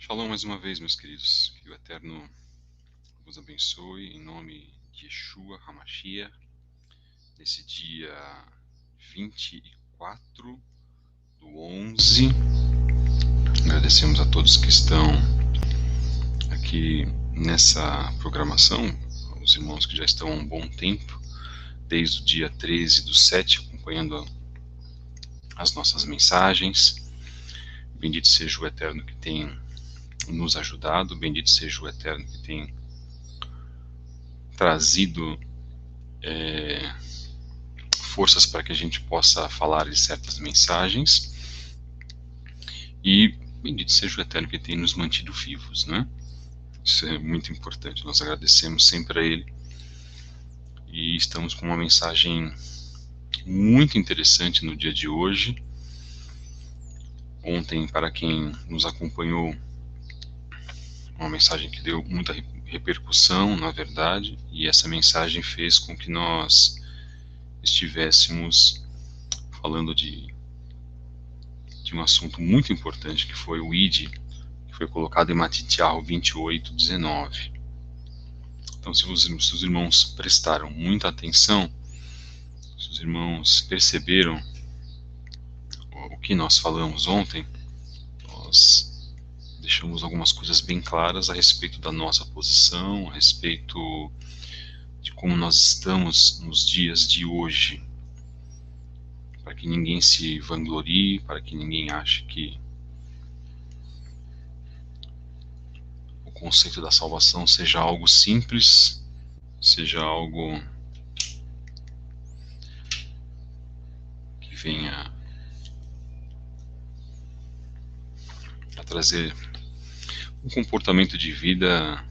Shalom mais uma vez, meus queridos. Que o Eterno vos abençoe em nome de Yeshua HaMashiach, nesse dia 24/11. Agradecemos a todos que estão aqui nessa programação, os irmãos que já estão há um bom tempo, desde o dia 13/7, acompanhando as nossas mensagens. Bendito seja o Eterno que tem nos ajudado, bendito seja o Eterno que tem trazido forças para que a gente possa falar de certas mensagens, e bendito seja o Eterno que tem nos mantido vivos, né? Isso é muito importante, nós agradecemos sempre a Ele, e estamos com uma mensagem muito interessante no dia de hoje. Ontem, para quem nos acompanhou, uma mensagem que deu muita repercussão, na verdade, e essa mensagem fez com que nós estivéssemos falando de um assunto muito importante, que foi o ID, que foi colocado em Matitiahu 28:19. Então, se os irmãos prestaram muita atenção, se os irmãos perceberam o que nós falamos ontem, nós deixamos algumas coisas bem claras a respeito da nossa posição, a respeito de como nós estamos nos dias de hoje, para que ninguém se vanglorie, para que ninguém ache que o conceito da salvação seja algo simples, seja algo que venha a trazer um comportamento de vida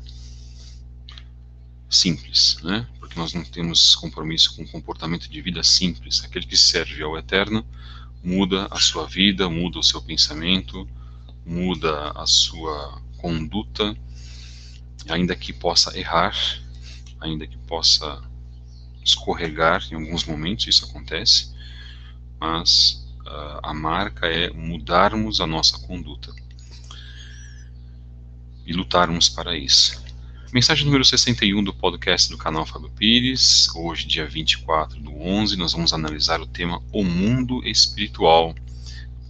simples, né? Porque nós não temos compromisso com um comportamento de vida simples. Aquele que serve ao Eterno muda a sua vida, muda o seu pensamento, muda a sua conduta, ainda que possa errar, ainda que possa escorregar em alguns momentos, isso acontece, mas a marca é mudarmos a nossa conduta e lutarmos para isso. Mensagem número 61 do podcast do canal Fábio Pires. Hoje, dia 24/11, nós vamos analisar o tema O Mundo Espiritual,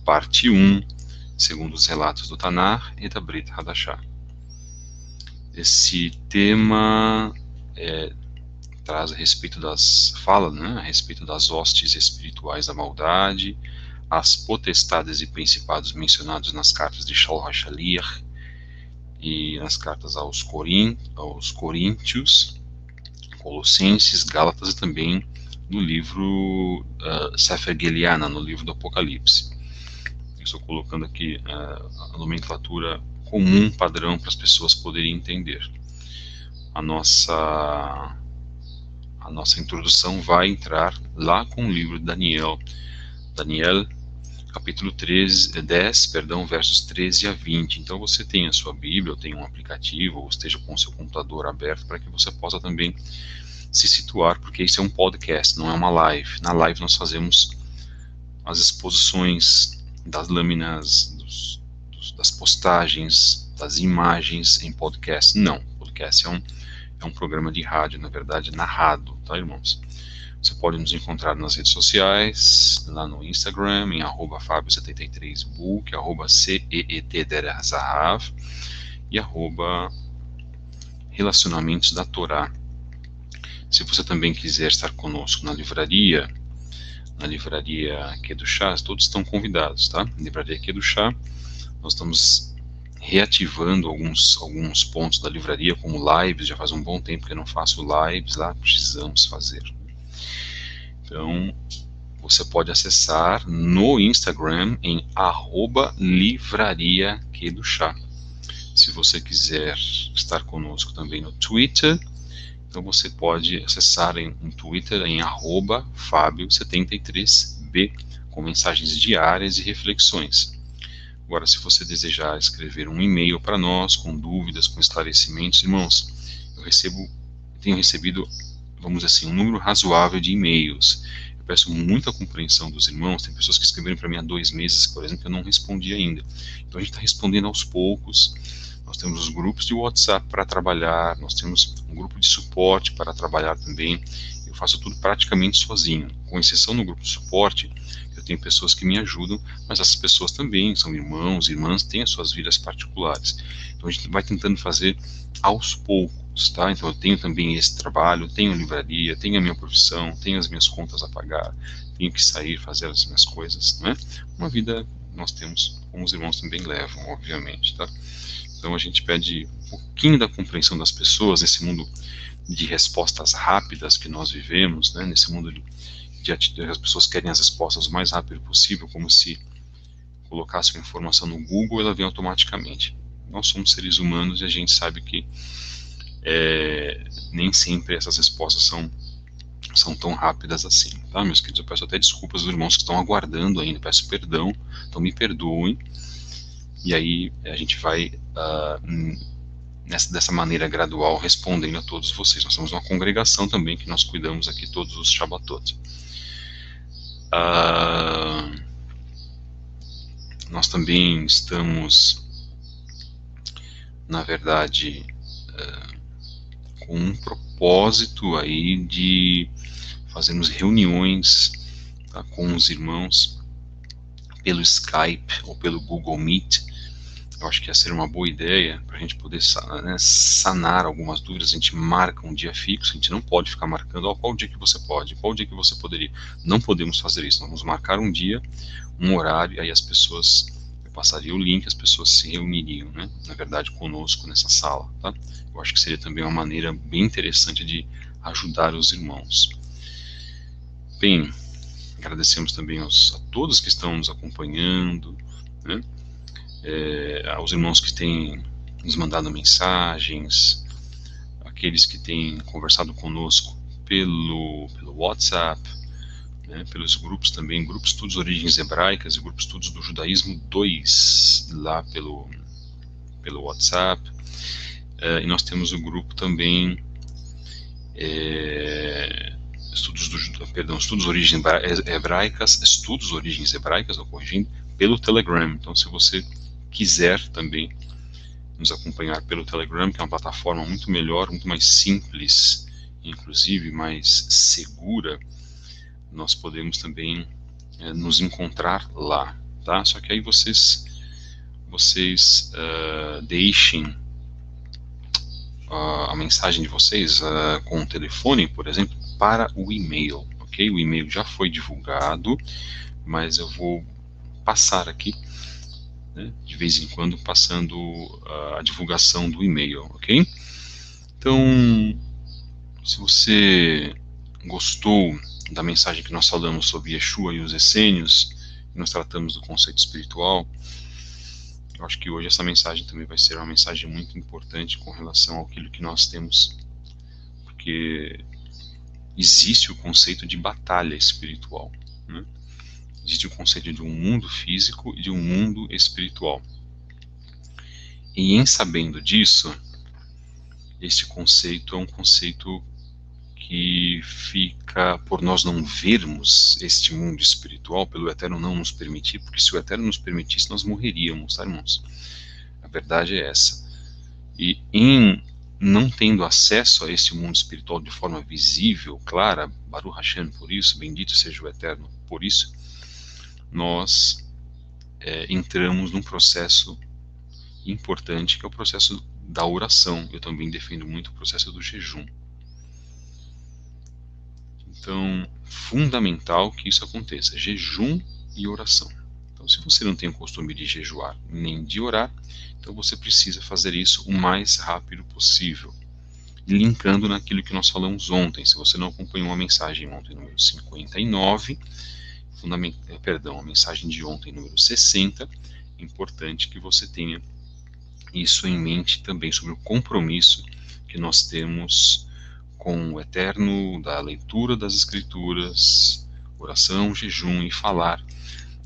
parte 1, segundo os relatos do Tanar e da Brit Hadashah. Esse tema traz a respeito a respeito das hostes espirituais da maldade, as potestades e principados mencionados nas cartas de Shaul HaShaliach e nas cartas aos Coríntios, Colossenses, Gálatas e também no livro Sefer Geliana, no livro do Apocalipse. Eu estou colocando aqui a nomenclatura comum, padrão, para as pessoas poderem entender. A nossa introdução vai entrar lá com o livro de Daniel, capítulo 10, versos 13 a 20. Então você tem a sua Bíblia, ou tem um aplicativo, ou esteja com o seu computador aberto, para que você possa também se situar, porque isso é um podcast, não é uma live. Na live nós fazemos as exposições das lâminas, das postagens, das imagens em podcast. Não, podcast é um programa de rádio, na verdade, narrado, tá, irmãos? Você pode nos encontrar nas redes sociais, lá no Instagram, em @fabio73book, @CEETDerazahav e @relacionamentos da Torá. Se você também quiser estar conosco na livraria Kedushá, todos estão convidados, tá? Na livraria Kedushá, nós estamos reativando alguns pontos da livraria, como lives. Já faz um bom tempo que eu não faço lives lá, precisamos fazer. Então, você pode acessar no Instagram em @livraria-kedushá. Se você quiser estar conosco também no Twitter, então você pode acessar no Twitter em @fabio73b, com mensagens diárias e reflexões. Agora, se você desejar escrever um e-mail para nós, com dúvidas, com esclarecimentos, irmãos, tenho recebido, vamos dizer assim, um número razoável de e-mails. Eu peço muita compreensão dos irmãos. Tem pessoas que escreveram para mim há 2 meses, por exemplo, que eu não respondi ainda. Então a gente está respondendo aos poucos. Nós temos os grupos de WhatsApp para trabalhar, nós temos um grupo de suporte para trabalhar também. Eu faço tudo praticamente sozinho, com exceção no grupo de suporte. Eu tenho pessoas que me ajudam, mas essas pessoas também são irmãos, irmãs, têm as suas vidas particulares. Então a gente vai tentando fazer aos poucos, tá? Então eu tenho também esse trabalho, tenho livraria, tenho a minha profissão, tenho as minhas contas a pagar, tenho que sair, fazer as minhas coisas, não é? Uma vida nós temos, como os irmãos também levam, obviamente, tá? Então a gente pede um pouquinho da compreensão das pessoas nesse mundo de respostas rápidas que nós vivemos, né? Nesse mundo de as pessoas querem as respostas o mais rápido possível, como se colocasse uma informação no Google e ela vem automaticamente. Nós somos seres humanos e a gente sabe que nem sempre essas respostas são tão rápidas assim, tá, meus queridos? Eu peço até desculpas aos irmãos que estão aguardando ainda, peço perdão, então me perdoem, e aí a gente vai dessa maneira gradual respondendo a todos vocês. Nós somos uma congregação também que nós cuidamos aqui todos os Shabbatot. Nós também estamos, na verdade, com um propósito aí de fazermos reuniões, tá, com os irmãos pelo Skype ou pelo Google Meet. Eu acho que ia ser uma boa ideia para a gente poder sanar algumas dúvidas. A gente marca um dia fixo, a gente não pode ficar marcando qual dia que você pode, qual dia que você poderia. Não podemos fazer isso, nós vamos marcar um dia, um horário, aí as pessoas, eu passaria o link, as pessoas se reuniriam, né, na verdade, conosco nessa sala, tá? Eu acho que seria também uma maneira bem interessante de ajudar os irmãos. Bem, agradecemos também a todos que estão nos acompanhando, né? Aos irmãos que têm nos mandado mensagens, aqueles que têm conversado conosco pelo WhatsApp, né, pelos grupos também, grupos Estudos Origens Hebraicas e grupos Estudos do Judaísmo 2, lá pelo WhatsApp. E nós temos o grupo também Estudos Origens Hebraicas, ou corrigindo, pelo Telegram. Então, se você quiser também nos acompanhar pelo Telegram, que é uma plataforma muito melhor, muito mais simples, inclusive mais segura, nós podemos também nos encontrar lá, tá? Só que aí vocês deixem a mensagem de vocês com o telefone, por exemplo, para o e-mail, ok? O e-mail já foi divulgado, mas eu vou passar aqui, né, de vez em quando, passando a divulgação do e-mail, ok? Então, se você gostou da mensagem que nós falamos sobre Yeshua e os essênios, e nós tratamos do conceito espiritual, eu acho que hoje essa mensagem também vai ser uma mensagem muito importante com relação àquilo que nós temos, porque existe o conceito de batalha espiritual, né? Existe o conceito de um mundo físico e de um mundo espiritual. E em sabendo disso, este conceito é um conceito que fica, por nós não vermos este mundo espiritual, pelo Eterno não nos permitir, porque se o Eterno nos permitisse, nós morreríamos, tá, irmãos? A verdade é essa. E em não tendo acesso a este mundo espiritual de forma visível, clara, Baruch Hashem por isso, bendito seja o Eterno por isso, nós entramos num processo importante, que é o processo da oração. Eu também defendo muito o processo do jejum. Então, fundamental que isso aconteça, jejum e oração. Então, se você não tem o costume de jejuar nem de orar, então você precisa fazer isso o mais rápido possível, linkando naquilo que nós falamos ontem. Se você não acompanhou a mensagem ontem, número 59, a mensagem de ontem, número 60, é importante que você tenha isso em mente também, sobre o compromisso que nós temos com o Eterno, da leitura das Escrituras, oração, jejum e falar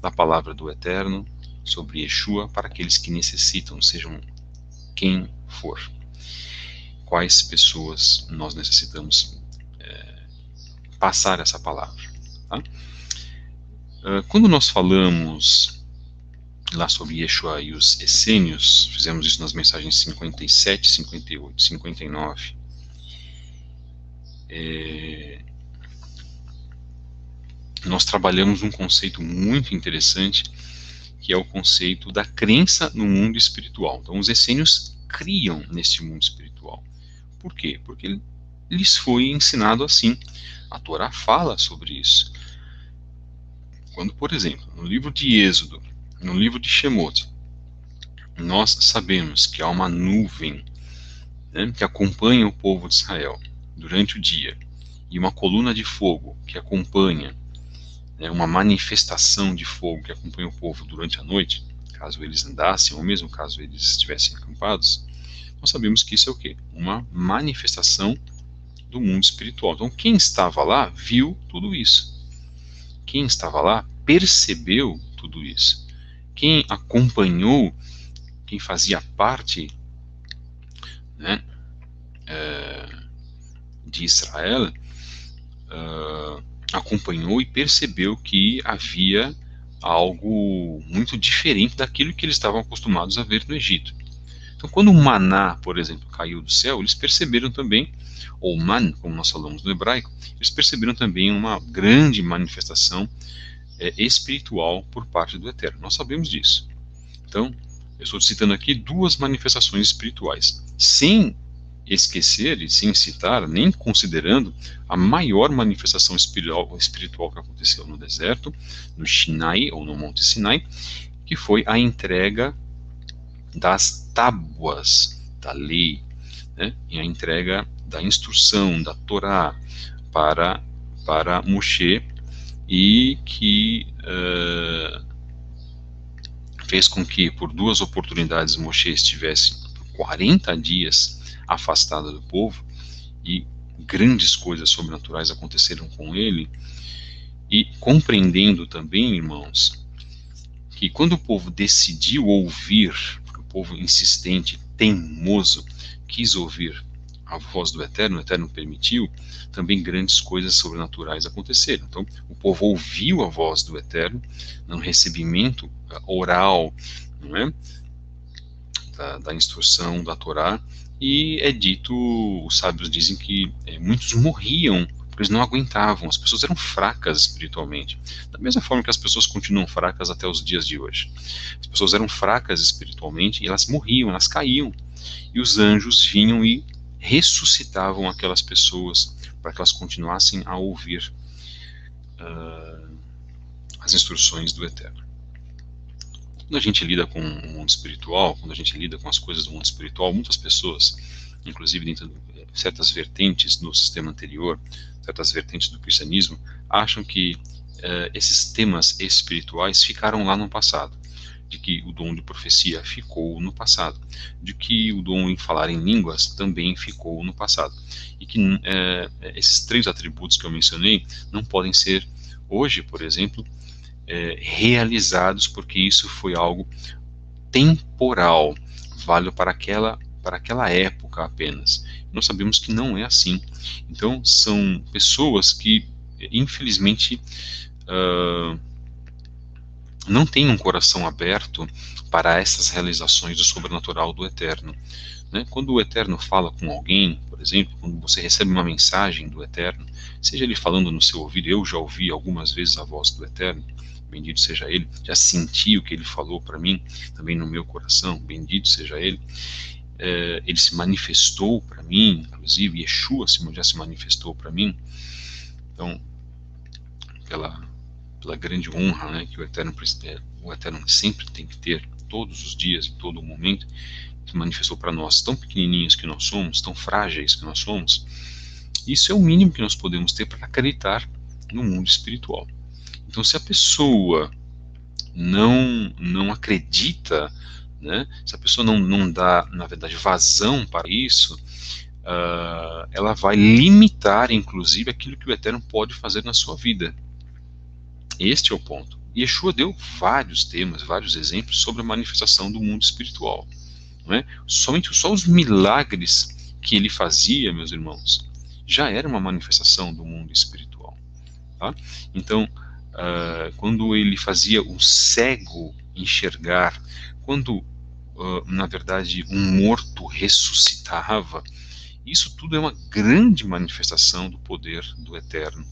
da palavra do Eterno sobre Yeshua para aqueles que necessitam, sejam quem for. Quais pessoas nós necessitamos passar essa palavra, tá? Quando nós falamos lá sobre Yeshua e os essênios, fizemos isso nas mensagens 57, 58, 59, nós trabalhamos um conceito muito interessante, que é o conceito da crença no mundo espiritual. Então, os essênios criam neste mundo espiritual. Por quê? Porque lhes foi ensinado assim. A Torá fala sobre isso. Quando, por exemplo, no livro de Êxodo, no livro de Shemot, nós sabemos que há uma nuvem, né, que acompanha o povo de Israel durante o dia, e uma coluna de fogo que acompanha, né, uma manifestação de fogo que acompanha o povo durante a noite, caso eles andassem, ou mesmo caso eles estivessem acampados, nós sabemos que isso é o quê? Uma manifestação do mundo espiritual. Então, quem estava lá viu tudo isso. Quem estava lá percebeu tudo isso. Quem acompanhou, quem fazia parte, né, de Israel, acompanhou e percebeu que havia algo muito diferente daquilo que eles estavam acostumados a ver no Egito. Então, quando o maná, por exemplo, caiu do céu, eles perceberam também, ou man, como nós falamos no hebraico, eles perceberam também uma grande manifestação espiritual por parte do Eterno. Nós sabemos disso. Então, eu estou citando aqui duas manifestações espirituais, sem esquecer e sem citar, nem considerando a maior manifestação espiritual que aconteceu no deserto, no Sinai, ou no Monte Sinai, que foi a entrega das tábuas da lei, né, e a entrega da instrução, da Torá, para Moshe, e que fez com que, por duas oportunidades, Moshe estivesse 40 dias afastado do povo, e grandes coisas sobrenaturais aconteceram com ele, e compreendendo também, irmãos, que quando o povo decidiu ouvir, porque o povo insistente, teimoso, quis ouvir a voz do Eterno, o Eterno permitiu, também grandes coisas sobrenaturais aconteceram. Então, o povo ouviu a voz do Eterno, num recebimento oral, não é? Da instrução da Torá, e é dito, os sábios dizem que muitos morriam, porque eles não aguentavam, as pessoas eram fracas espiritualmente, da mesma forma que as pessoas continuam fracas até os dias de hoje. As pessoas eram fracas espiritualmente, e elas morriam, elas caíam, e os anjos vinham e ressuscitavam aquelas pessoas, para que elas continuassem a ouvir as instruções do Eterno. Quando a gente lida com o mundo espiritual, quando a gente lida com as coisas do mundo espiritual, muitas pessoas, inclusive dentro de certas vertentes do sistema anterior, certas vertentes do cristianismo, acham que esses temas espirituais ficaram lá no passado, de que o dom de profecia ficou no passado, de que o dom em falar em línguas também ficou no passado, e que esses três atributos que eu mencionei não podem ser, hoje, por exemplo, realizados, porque isso foi algo temporal, válido para aquela época apenas. Nós sabemos que não é assim. Então, são pessoas que, infelizmente, não têm um coração aberto para essas realizações do sobrenatural do Eterno. Né? Quando o Eterno fala com alguém, por exemplo, quando você recebe uma mensagem do Eterno, seja ele falando no seu ouvido, eu já ouvi algumas vezes a voz do Eterno, bendito seja ele, já senti o que ele falou para mim, também no meu coração, bendito seja ele. Ele se manifestou para mim, inclusive Yeshua já se manifestou para mim. Então, pela grande honra, né, que o Eterno sempre tem que ter, todos os dias, em todo momento, se manifestou para nós, tão pequenininhos que nós somos, tão frágeis que nós somos. Isso é o mínimo que nós podemos ter para acreditar no mundo espiritual. Então, se a pessoa não acredita, né, se a pessoa não dá, na verdade, vazão para isso, ela vai limitar, inclusive, aquilo que o Eterno pode fazer na sua vida. Este é o ponto. Yeshua deu vários temas, vários exemplos sobre a manifestação do mundo espiritual. Não é? Só os milagres que ele fazia, meus irmãos, já era uma manifestação do mundo espiritual. Tá? Então, quando ele fazia o cego enxergar, quando, na verdade, um morto ressuscitava. Isso tudo é uma grande manifestação do poder do Eterno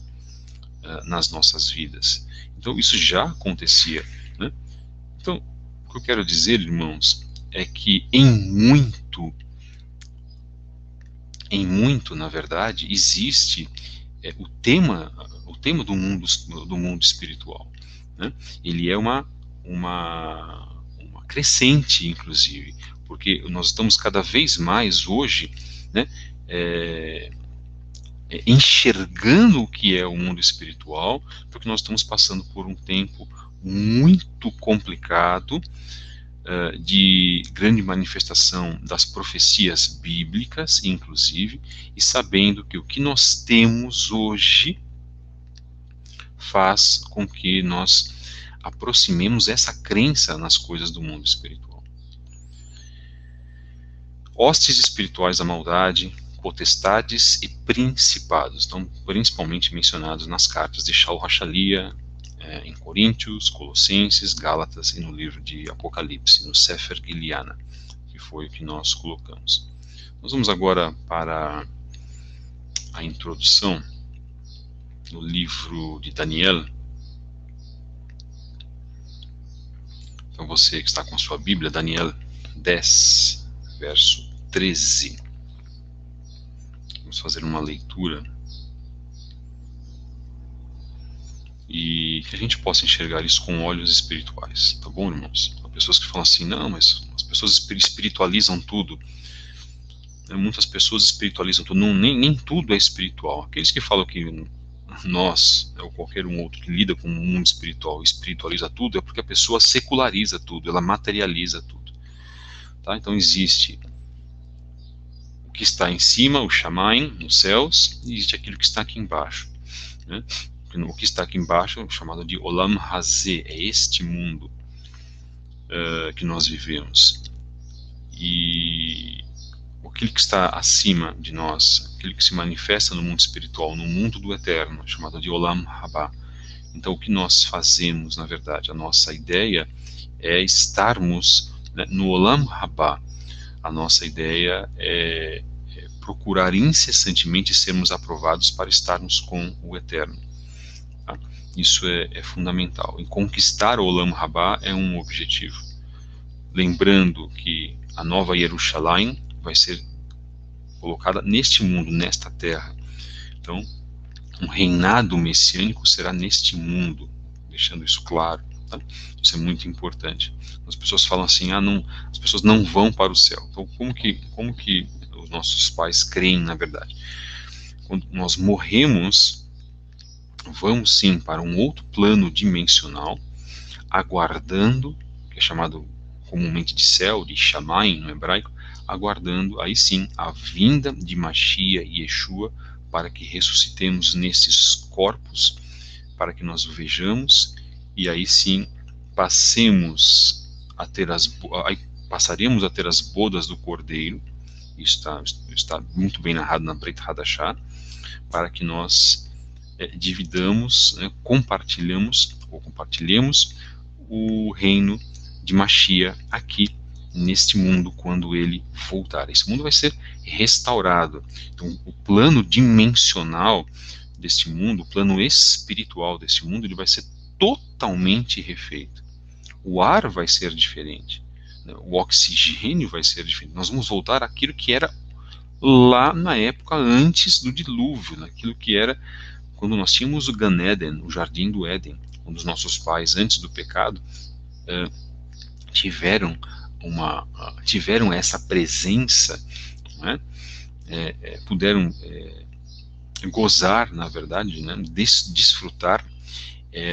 nas nossas vidas. Então, isso já acontecia, né? Então, o que eu quero dizer, irmãos, é que em muito, na verdade, existe o tema do mundo espiritual, né? Ele é uma crescente, inclusive, porque nós estamos cada vez mais hoje, né, enxergando o que é o mundo espiritual, porque nós estamos passando por um tempo muito complicado, de grande manifestação das profecias bíblicas, inclusive, e sabendo que o que nós temos hoje faz com que nós aproximemos essa crença nas coisas do mundo espiritual. Hostes espirituais da maldade, potestades e principados, estão principalmente mencionados nas cartas de Shaul Hachalia, em Coríntios, Colossenses, Gálatas e no livro de Apocalipse, no Sefer Giliana, que foi o que nós colocamos. Nós vamos agora para a introdução no livro de Daniel. Então você que está com a sua Bíblia, Daniel 10, verso 13. Vamos fazer uma leitura e que a gente possa enxergar isso com olhos espirituais, tá bom, irmãos? Há pessoas que falam assim, não, mas as pessoas espiritualizam tudo. Muitas pessoas espiritualizam tudo, não, nem tudo é espiritual. Aqueles que falam que nós, ou qualquer um outro que lida com o mundo espiritual, espiritualiza tudo, é porque a pessoa seculariza tudo, ela materializa tudo. Tá? Então existe o que está em cima, o Shamaim, nos céus, e existe aquilo que está aqui embaixo, né? O que está aqui embaixo é chamado de Olam Hazé, é este mundo que nós vivemos. E aquilo que está acima de nós, aquilo que se manifesta no mundo espiritual, no mundo do eterno, chamado de Olam Haba. Então, o que nós fazemos, na verdade, a nossa ideia é estarmos, né, no Olam Haba. A nossa ideia é procurar incessantemente sermos aprovados para estarmos com o eterno. Tá? Isso é fundamental. E conquistar o Olam Haba é um objetivo. Lembrando que a nova Jerusalém vai ser colocada neste mundo, nesta terra. Então, um reinado messiânico será neste mundo, deixando isso claro. Tá? Isso é muito importante. As pessoas falam assim, não, as pessoas não vão para o céu. Então, como que os nossos pais creem, na verdade? Quando nós morremos, vamos sim para um outro plano dimensional, aguardando, que é chamado comumente de céu, de Shamayim no hebraico, aguardando aí sim a vinda de Mashiach e Yeshua, para que ressuscitemos nesses corpos, para que nós o vejamos, e aí sim passaremos a ter as bodas do Cordeiro. Isso está muito bem narrado na Brit Hadashah, para que nós dividamos, né, compartilhemos o reino de Mashiach aqui neste mundo quando ele voltar. Esse mundo vai ser restaurado. Então, o plano dimensional deste mundo, o plano espiritual deste mundo, ele vai ser totalmente refeito. O ar vai ser diferente, né? O oxigênio vai ser diferente. Nós vamos voltar àquilo que era lá na época antes do dilúvio, naquilo que era quando nós tínhamos o Gan Eden, o Jardim do Éden, quando os nossos pais, antes do pecado, tiveram essa presença, né? Puderam gozar, na verdade, né? Desfrutar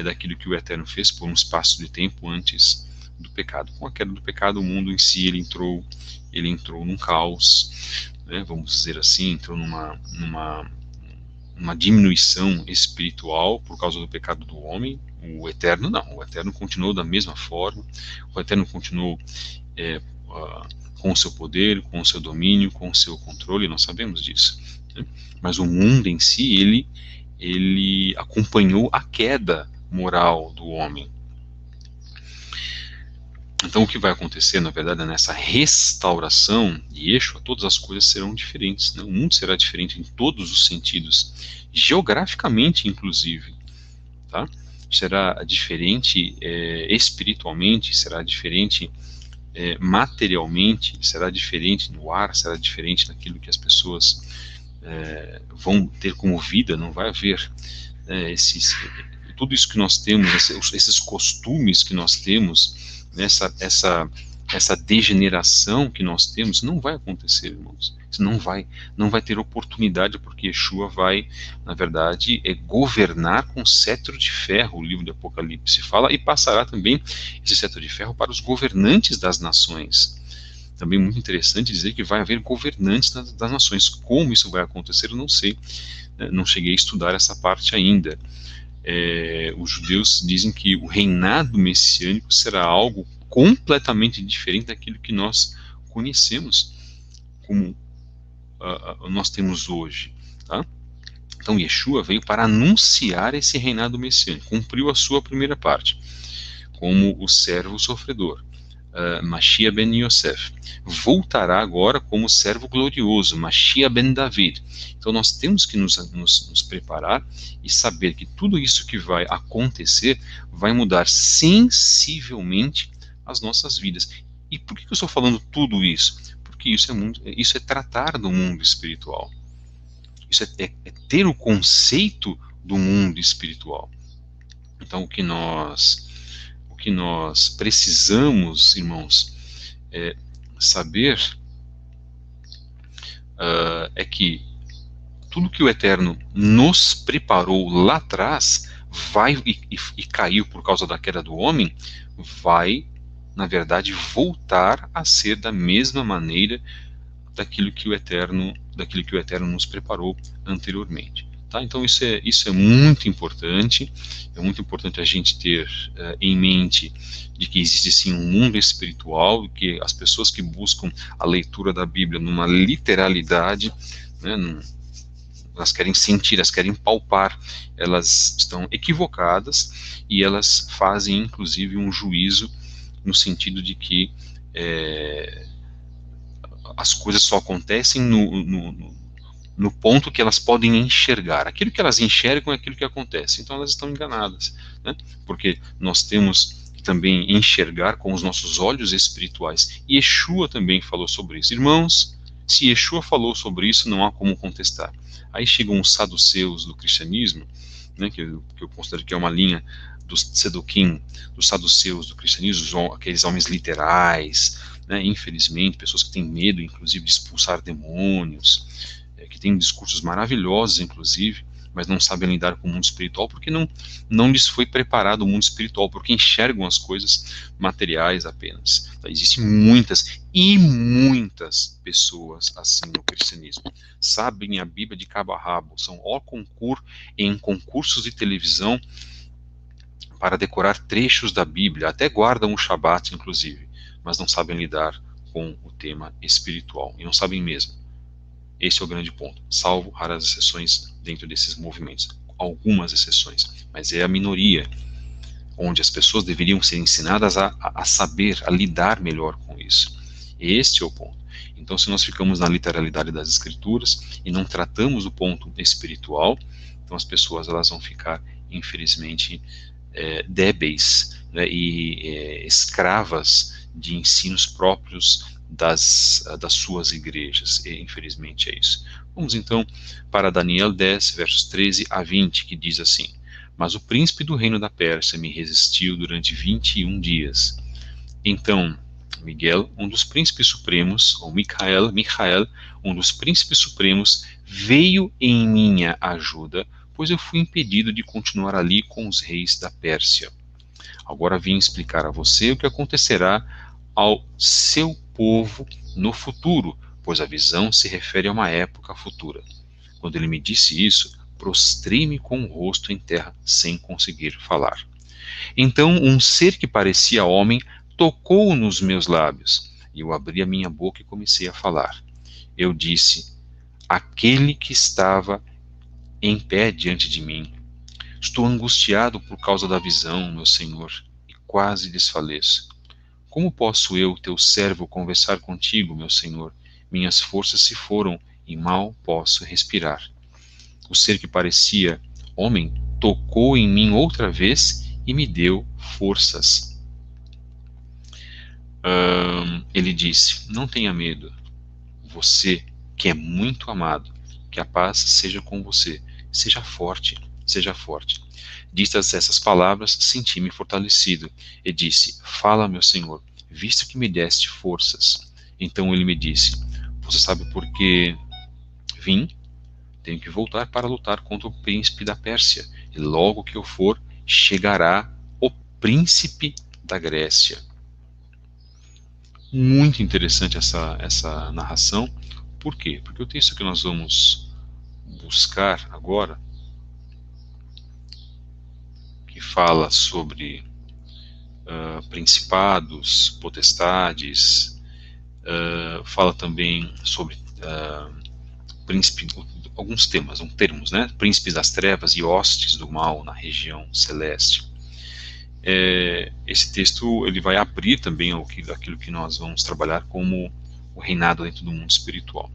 daquilo que o Eterno fez por um espaço de tempo antes do pecado. Com a queda do pecado, o mundo em si ele entrou num caos, né? Vamos dizer assim, entrou numa diminuição espiritual por causa do pecado do homem. O Eterno não, o Eterno continuou da mesma forma, o Eterno continuou com o seu poder, com o seu domínio, com o seu controle, nós sabemos disso, né? Mas o mundo em si, ele acompanhou a queda moral do homem. Então o que vai acontecer, na verdade, nessa restauração de Yeshua, todas as coisas serão diferentes, né? O mundo será diferente em todos os sentidos, geograficamente inclusive, tá? Será diferente espiritualmente, será diferente materialmente, será diferente no ar, será diferente naquilo que as pessoas vão ter como vida, não vai haver tudo isso que nós temos, esses costumes que nós temos, essa degeneração que nós temos, não vai acontecer, irmãos. Isso não vai ter oportunidade, porque Yeshua vai, na verdade, governar com cetro de ferro, o livro de Apocalipse fala, e passará também esse cetro de ferro para os governantes das nações. Também muito interessante dizer que vai haver governantes das nações. Como isso vai acontecer, eu não sei. Não cheguei a estudar essa parte ainda. Os judeus dizem que o reinado messiânico será algo completamente diferente daquilo que nós conhecemos, como nós temos hoje, tá? Então Yeshua veio para anunciar esse reinado messiânico, cumpriu a sua primeira parte, como o servo sofredor, Mashiach ben Yosef. Voltará agora como servo glorioso, Mashiach ben David. Então nós temos que nos preparar e saber que tudo isso que vai acontecer vai mudar sensivelmente as nossas vidas. E por que eu estou falando tudo isso? Porque isso é tratar do mundo espiritual. Isso é ter o conceito do mundo espiritual. Então o que nós precisamos, irmãos, saber é que tudo que o Eterno nos preparou lá atrás vai e caiu por causa da queda do homem, vai, na verdade, voltar a ser da mesma maneira daquilo que o Eterno nos preparou anteriormente. Tá? Então isso é muito importante. É muito importante a gente ter em mente de que existe sim um mundo espiritual, que as pessoas que buscam a leitura da Bíblia numa literalidade, né, elas querem sentir, elas querem palpar, elas estão equivocadas e elas fazem inclusive um juízo no sentido de que as coisas só acontecem no ponto que elas podem enxergar. Aquilo que elas enxergam é aquilo que acontece. Então elas estão enganadas, né? Porque nós temos que também enxergar com os nossos olhos espirituais. E Yeshua também falou sobre isso. Irmãos, se Yeshua falou sobre isso, não há como contestar. Aí chegam os saduceus do cristianismo, né, que eu considero que é uma linha dos Tzedokim, dos saduceus do cristianismo, aqueles homens literais, né, infelizmente, pessoas que têm medo, inclusive, de expulsar demônios, que têm discursos maravilhosos, inclusive, mas não sabem lidar com o mundo espiritual porque não lhes foi preparado o mundo espiritual, porque enxergam as coisas materiais apenas. Então, existem muitas e muitas pessoas assim no cristianismo. Sabem a Bíblia de cabo a rabo, são em concursos de televisão para decorar trechos da Bíblia, até guardam o Shabat, inclusive, mas não sabem lidar com o tema espiritual, e não sabem mesmo. Esse é o grande ponto, salvo raras exceções dentro desses movimentos. Algumas exceções, mas é a minoria, onde as pessoas deveriam ser ensinadas a saber, a lidar melhor com isso. Este é o ponto. Então, se nós ficamos na literalidade das Escrituras e não tratamos o ponto espiritual, então as pessoas elas vão ficar, infelizmente, débeis, né, e escravas de ensinos próprios das suas igrejas, e infelizmente é isso. Vamos então para Daniel 10, versos 13 a 20, que diz assim: Mas o príncipe do reino da Pérsia me resistiu durante 21 dias. Então Miguel, um dos príncipes supremos, ou Micael, um dos príncipes supremos, veio em minha ajuda, pois eu fui impedido de continuar ali com os reis da Pérsia. Agora vim explicar a você o que acontecerá ao seu povo no futuro, pois a visão se refere a uma época futura. Quando ele me disse isso, prostrei-me com o rosto em terra, sem conseguir falar. Então um ser que parecia homem tocou nos meus lábios, e eu abri a minha boca e comecei a falar. Eu disse: aquele que estava em pé diante de mim, Estou angustiado por causa da visão, meu Senhor, e quase desfaleço. Como posso eu, teu servo, conversar contigo, meu Senhor? Minhas forças se foram e mal posso respirar. O ser que parecia homem tocou em mim outra vez e me deu forças. Ele disse: Não tenha medo. Você, que é muito amado, que a paz seja com você. Seja forte, seja forte. Ditas essas palavras, senti-me fortalecido e disse: Fala, meu Senhor, visto que me deste forças. Então ele me disse: Você sabe por que vim? Tenho que voltar para lutar contra o príncipe da Pérsia, e logo que eu for, chegará o príncipe da Grécia. Muito interessante essa narração. Por quê? Porque o texto que nós vamos buscar agora, que fala sobre principados, potestades, fala também sobre príncipe, alguns termos, né? Príncipes das trevas e hostes do mal na região celeste. Esse texto ele vai abrir também aquilo que nós vamos trabalhar como o reinado dentro do mundo espiritual.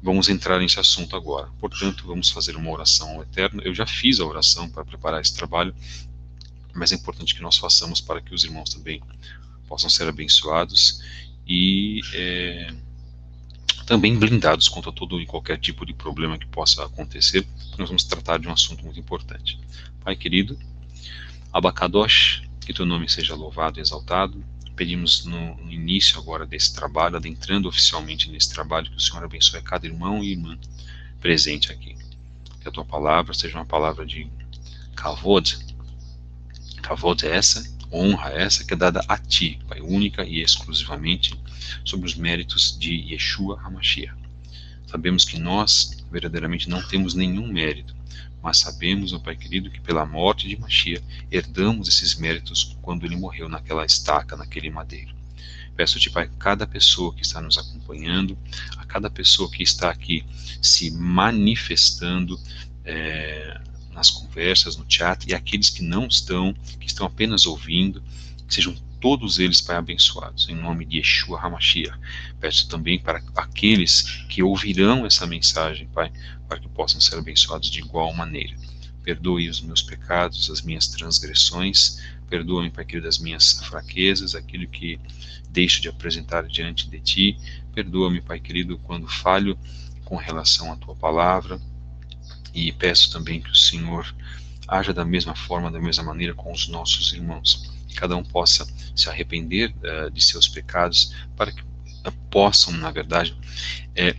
Vamos entrar nesse assunto agora. Portanto, vamos fazer uma oração ao Eterno. Eu já fiz a oração para preparar esse trabalho, mas é importante que nós façamos para que os irmãos também possam ser abençoados e também blindados contra todo e qualquer tipo de problema que possa acontecer. Nós vamos tratar de um assunto muito importante. Pai querido, Abacadosh, que teu nome seja louvado e exaltado. Pedimos no início agora desse trabalho, adentrando oficialmente nesse trabalho, que o Senhor abençoe cada irmão e irmã presente aqui. Que a tua palavra seja uma palavra de kavod. Kavod é essa, honra essa que é dada a ti, Pai, única e exclusivamente, sobre os méritos de Yeshua HaMashiach. Sabemos que nós verdadeiramente não temos nenhum mérito, mas sabemos, ó Pai querido, que pela morte de Mashiach herdamos esses méritos quando ele morreu naquela estaca, naquele madeiro. Peço-te, Pai, cada pessoa que está nos acompanhando, a cada pessoa que está aqui se manifestando nas conversas, no chat, e aqueles que não estão, que estão apenas ouvindo, que sejam todos eles, Pai, abençoados, em nome de Yeshua HaMashiach. Peço também para aqueles que ouvirão essa mensagem, Pai, para que possam ser abençoados de igual maneira. Perdoe os meus pecados, as minhas transgressões, perdoa-me, Pai querido, as minhas fraquezas, aquilo que deixo de apresentar diante de Ti. Perdoa-me, Pai querido, quando falho com relação à Tua palavra, e peço também que o Senhor haja da mesma forma, da mesma maneira com os nossos irmãos. Cada um possa se arrepender de seus pecados, para que possam, na verdade,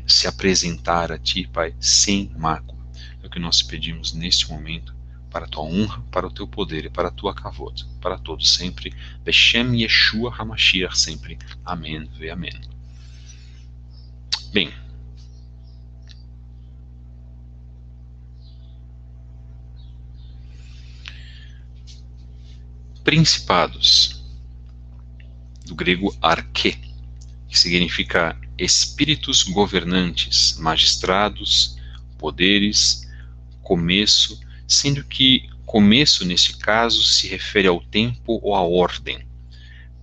se apresentar a Ti, Pai, sem mácula. É o que nós pedimos neste momento, para a Tua honra, para o Teu poder e para a Tua kavod, para todos sempre. Beshem Yeshua HaMashiach sempre. Amém e amém. Bem, principados, do grego arché, que significa espíritos governantes, magistrados, poderes, começo, sendo que começo, neste caso, se refere ao tempo ou à ordem.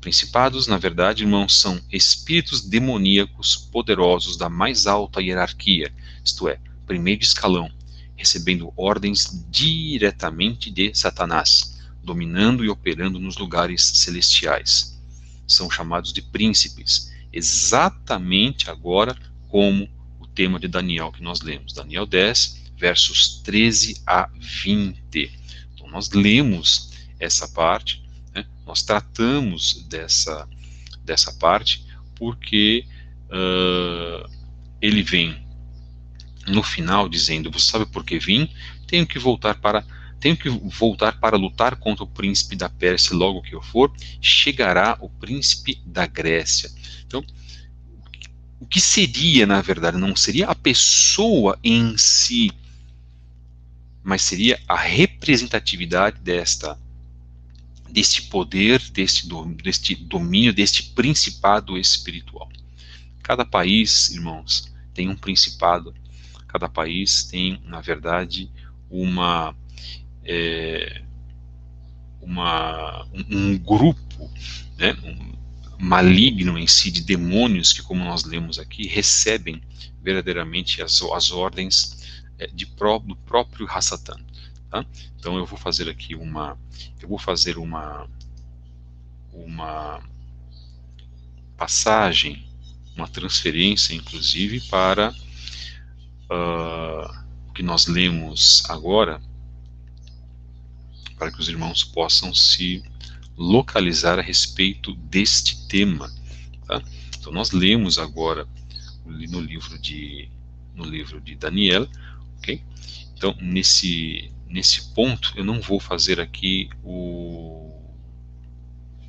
Principados, na verdade, irmãos, são espíritos demoníacos poderosos da mais alta hierarquia, isto é, primeiro escalão, recebendo ordens diretamente de Satanás, dominando e operando nos lugares celestiais. São chamados de príncipes, exatamente agora como o tema de Daniel que nós lemos, Daniel 10, versos 13 a 20. Então nós lemos essa parte, né? Nós tratamos dessa parte, porque ele vem no final dizendo: você sabe por que vim? Tenho que voltar para lutar contra o príncipe da Pérsia, logo que eu for, chegará o príncipe da Grécia. Então, o que seria, na verdade, não seria a pessoa em si, mas seria a representatividade deste poder, deste domínio, deste principado espiritual. Cada país, irmãos, tem um principado. Cada país tem, na verdade, uma um grupo, né, maligno em si, de demônios que, como nós lemos aqui, recebem verdadeiramente as ordens do próprio Hasatan. Tá? Então eu vou fazer aqui uma passagem, uma transferência, inclusive, para o que nós lemos agora, para que os irmãos possam se localizar a respeito deste tema. Tá? Então nós lemos agora no livro de Daniel, ok? Então nesse ponto eu não vou fazer aqui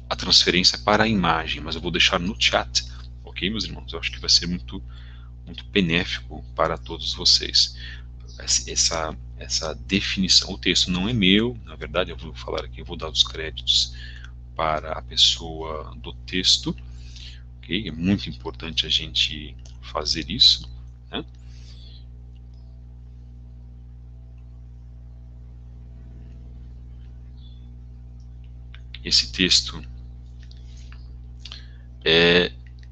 a transferência para a imagem, mas eu vou deixar no chat, ok, meus irmãos? Eu acho que vai ser muito benéfico para todos vocês. Essa definição, o texto não é meu, na verdade eu vou falar aqui, eu vou dar os créditos para a pessoa do texto, ok? É muito importante a gente fazer isso, né? Esse texto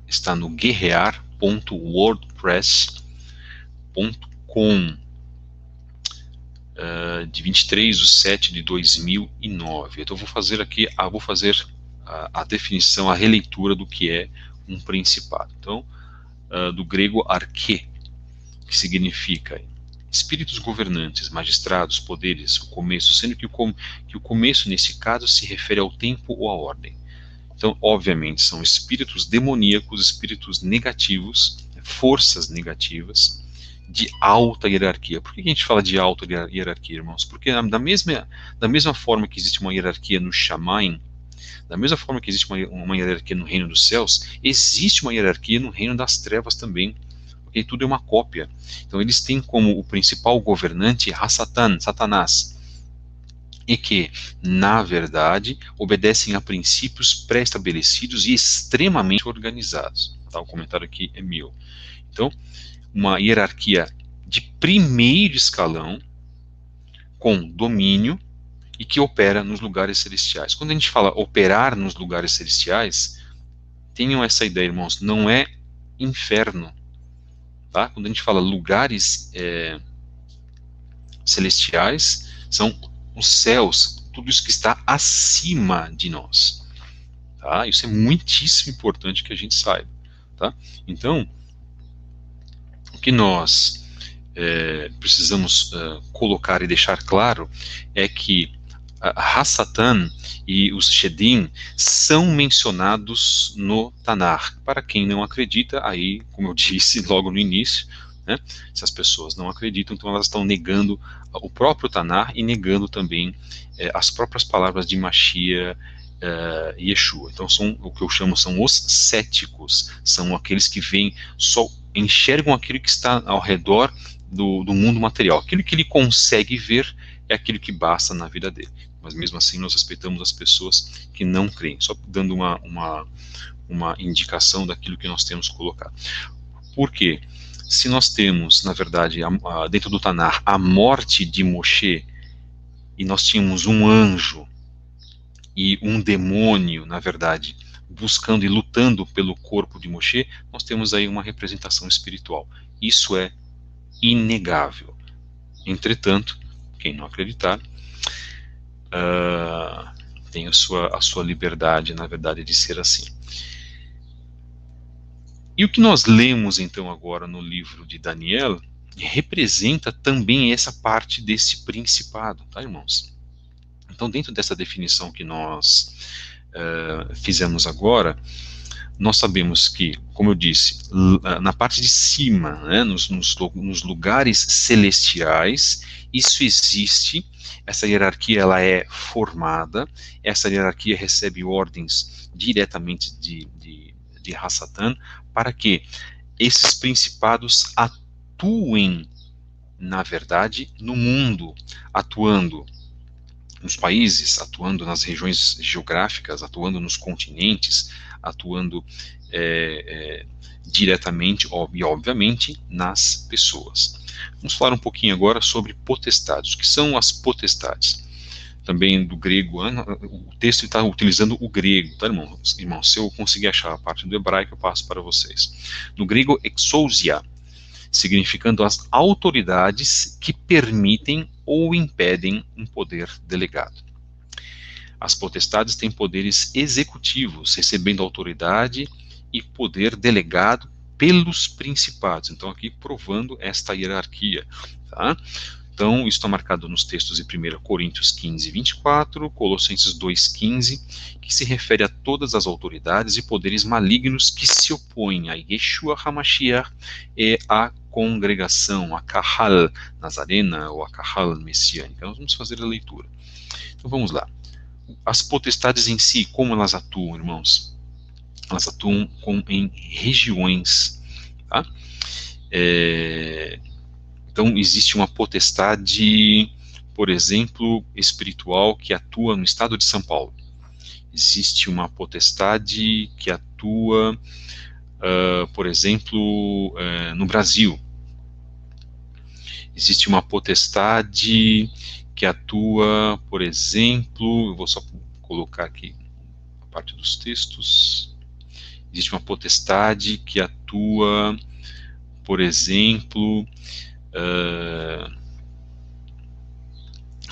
está no guerrear.wordpress.com, de 23/7/2009. Então eu vou fazer aqui, a definição, a releitura do que é um principado. Então, do grego arché, que significa espíritos governantes, magistrados, poderes, o começo, sendo que o começo nesse caso se refere ao tempo ou à ordem. Então, obviamente, são espíritos demoníacos, espíritos negativos, forças negativas, de alta hierarquia. Por que a gente fala de alta hierarquia, irmãos? Porque da mesma forma que existe uma hierarquia no Shamaim, da mesma forma que existe uma hierarquia no reino dos céus, existe uma hierarquia no reino das trevas também. Okay? Tudo é uma cópia. Então eles têm como o principal governante Hasatan, Satanás, e que, na verdade, obedecem a princípios pré-estabelecidos e extremamente organizados. Tá? O comentário aqui é meu. Então, uma hierarquia de primeiro escalão, com domínio, e que opera nos lugares celestiais. Quando a gente fala operar nos lugares celestiais, tenham essa ideia, irmãos, não é inferno. Tá? Quando a gente fala lugares celestiais, são os céus, tudo isso que está acima de nós. Tá? Isso é muitíssimo importante que a gente saiba. Tá? Então, o que nós precisamos colocar e deixar claro é que Hasatan e os Shedim são mencionados no Tanar. Para quem não acredita, aí, como eu disse logo no início, né, se as pessoas não acreditam, então elas estão negando o próprio Tanar e negando também as próprias palavras de Mashiach e Yeshua. Então o que eu chamo são os céticos, são aqueles que veem, só enxergam aquilo que está ao redor do mundo material. Aquilo que ele consegue ver é aquilo que basta na vida dele. Mas mesmo assim nós respeitamos as pessoas que não creem, só dando uma indicação daquilo que nós temos colocado. Por quê? Se nós temos, na verdade, dentro do Tanar, a morte de Moshe, e nós tínhamos um anjo e um demônio, na verdade, buscando e lutando pelo corpo de Moshe, nós temos aí uma representação espiritual. Isso é inegável. Entretanto, quem não acreditar, tem a sua liberdade, na verdade, de ser assim. E o que nós lemos, então, agora no livro de Daniel, representa também essa parte desse principado, tá, irmãos? Então, dentro dessa definição que nós fizemos agora, nós sabemos que, como eu disse, na parte de cima, né, nos lugares celestiais, isso existe, essa hierarquia ela é formada, essa hierarquia recebe ordens diretamente de Hasatan, para que esses principados atuem, na verdade, no mundo, atuando nos países, atuando nas regiões geográficas, atuando nos continentes, atuando diretamente e obviamente nas pessoas. Vamos falar um pouquinho agora sobre potestades. O que são as potestades? também do grego, o texto está utilizando o grego, tá, irmão? Se eu conseguir achar a parte do hebraico, eu passo para vocês. No grego, exousia, significando as autoridades que permitem ou impedem um poder delegado. As potestades têm poderes executivos, recebendo autoridade e poder delegado pelos principados. Então, aqui provando esta hierarquia, tá? Então, isso está marcado nos textos de 1 Coríntios 15, 24, Colossenses 2, 15, que se refere a todas as autoridades e poderes malignos que se opõem a Yeshua HaMashiach e a congregação, a Kahal Nazarena ou a Kahal Messiânica. Nós vamos fazer a leitura. Então, vamos lá. As potestades em si, como elas atuam, irmãos? Elas atuam em regiões, tá? Então, existe uma potestade, por exemplo, espiritual que atua no estado de São Paulo. Existe uma potestade que atua, por exemplo, no Brasil. Existe uma potestade que atua, por exemplo, eu vou só colocar aqui a parte dos textos. Existe uma potestade que atua, por exemplo,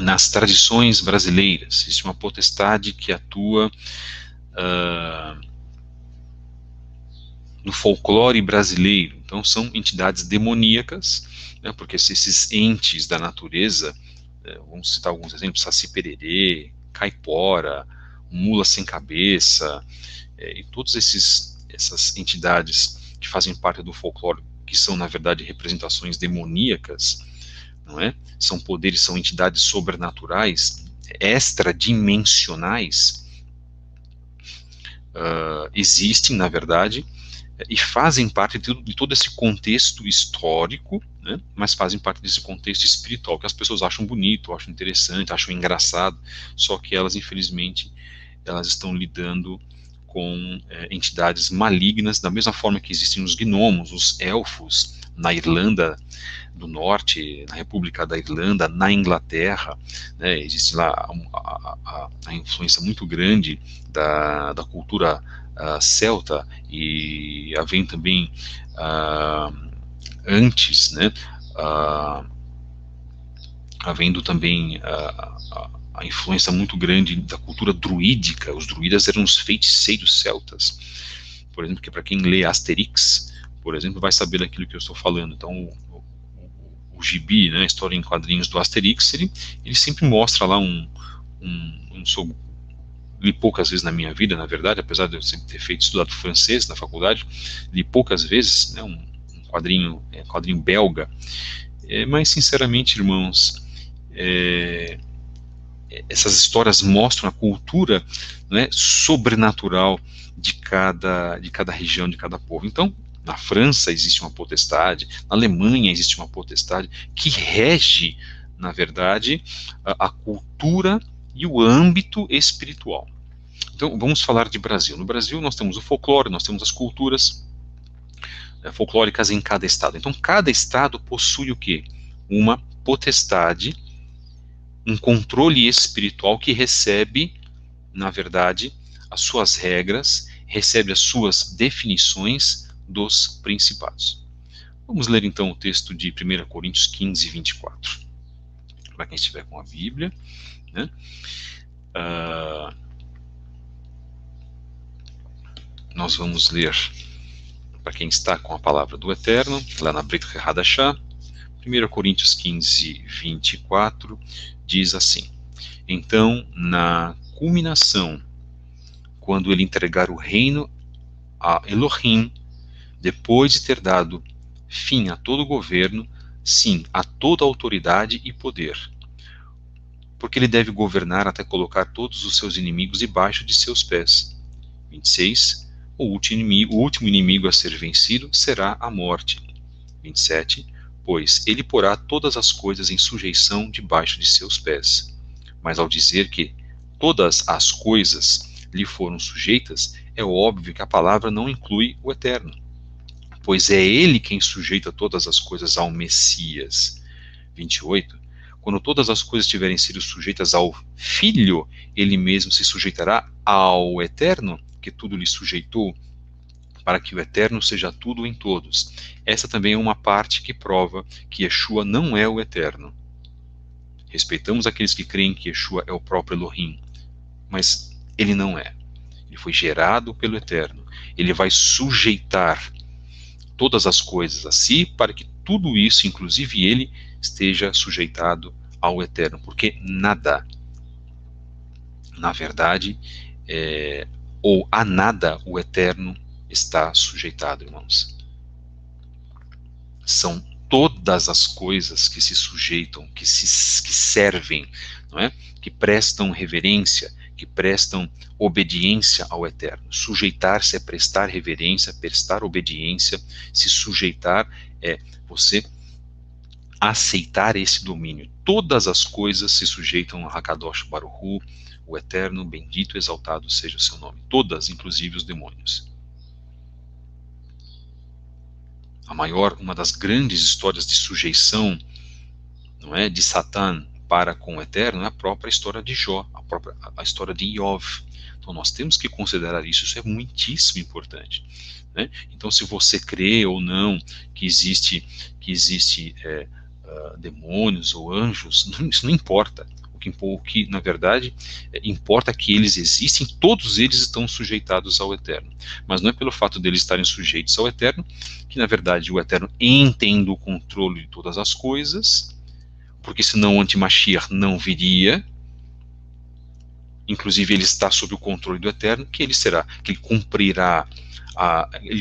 nas tradições brasileiras. Existe uma potestade que atua no folclore brasileiro. Então, são entidades demoníacas, né, porque esses entes da natureza, vamos citar alguns exemplos: Saci Pererê, Caipora, Mula Sem Cabeça, e todas essas entidades que fazem parte do folclore, que são, na verdade, representações demoníacas, não é? São poderes, são entidades sobrenaturais, extradimensionais, existem, na verdade, e fazem parte de todo esse contexto histórico, né? Mas fazem parte desse contexto espiritual, que as pessoas acham bonito, acham interessante, acham engraçado, só que elas, infelizmente, elas estão lidando com entidades malignas, da mesma forma que existem os gnomos, os elfos, na Irlanda do Norte, na República da Irlanda, na Inglaterra, né, existe lá a influência muito grande da cultura celta, e havia também antes, né, havendo também a influência muito grande da cultura druídica. Os druidas eram os feiticeiros celtas, por exemplo, que para quem lê Asterix, por exemplo, vai saber daquilo que eu estou falando. Então, o gibi, né, a história em quadrinhos do Asterix, ele sempre mostra lá li poucas vezes na minha vida, na verdade, apesar de eu sempre ter estudado francês na faculdade, li poucas vezes, né, um quadrinho belga, mas sinceramente, irmãos, essas histórias mostram a cultura, né, sobrenatural de cada região, de cada povo. Então, na França existe uma potestade, na Alemanha existe uma potestade que rege, na verdade, a cultura e o âmbito espiritual. Então, vamos falar de Brasil. No Brasil nós temos o folclore, nós temos as culturas folclóricas em cada estado. Então, cada estado possui o quê? Uma potestade, um controle espiritual que recebe, na verdade, as suas regras, recebe as suas definições dos principados. Vamos ler então o texto de 1 Coríntios 15, 24. Para quem estiver com a Bíblia, né? Nós vamos ler, para quem está com a palavra do Eterno, lá na Brit Hadashah, 1 Coríntios 15, 24, diz assim: então, na culminação, quando ele entregar o reino a Elohim, depois de ter dado fim a todo o governo, sim, a toda autoridade e poder, porque ele deve governar até colocar todos os seus inimigos debaixo de seus pés. 26. O último inimigo a ser vencido será a morte. 27. Pois ele porá todas as coisas em sujeição debaixo de seus pés. Mas ao dizer que todas as coisas lhe foram sujeitas, é óbvio que a palavra não inclui o Eterno, pois é ele quem sujeita todas as coisas ao Messias. 28. Quando todas as coisas tiverem sido sujeitas ao Filho, ele mesmo se sujeitará ao Eterno, que tudo lhe sujeitou, para que o Eterno seja tudo em todos. Essa também é uma parte que prova que Yeshua não é o Eterno. Respeitamos aqueles que creem que Yeshua é o próprio Elohim, mas ele não é. Ele foi gerado pelo Eterno. Ele vai sujeitar todas as coisas a si, para que tudo isso, inclusive ele, esteja sujeitado ao Eterno, porque nada, na verdade, ou a nada o Eterno está sujeitado, irmãos. São todas as coisas que se sujeitam, que servem, não é? Que prestam reverência, que prestam obediência ao Eterno. Sujeitar-se é prestar reverência, prestar obediência. Se sujeitar é você aceitar esse domínio. Todas as coisas se sujeitam a Hakadosh Baruch Hu, o Eterno, bendito e exaltado seja o seu nome. Todas, inclusive os demônios. Uma das grandes histórias de sujeição, não é, de Satã para com o Eterno, é a própria história de Jó, a história de Iov. Então nós temos que considerar isso é muitíssimo importante, né? Então, se você crê ou não que existe demônios ou anjos, isso não importa. O que na verdade importa é que eles existem, todos eles estão sujeitados ao Eterno. Mas não é pelo fato deles estarem sujeitos ao Eterno que na verdade o Eterno entende o controle de todas as coisas, porque senão o Antimashiach não viria. Inclusive ele está sob o controle do Eterno, que ele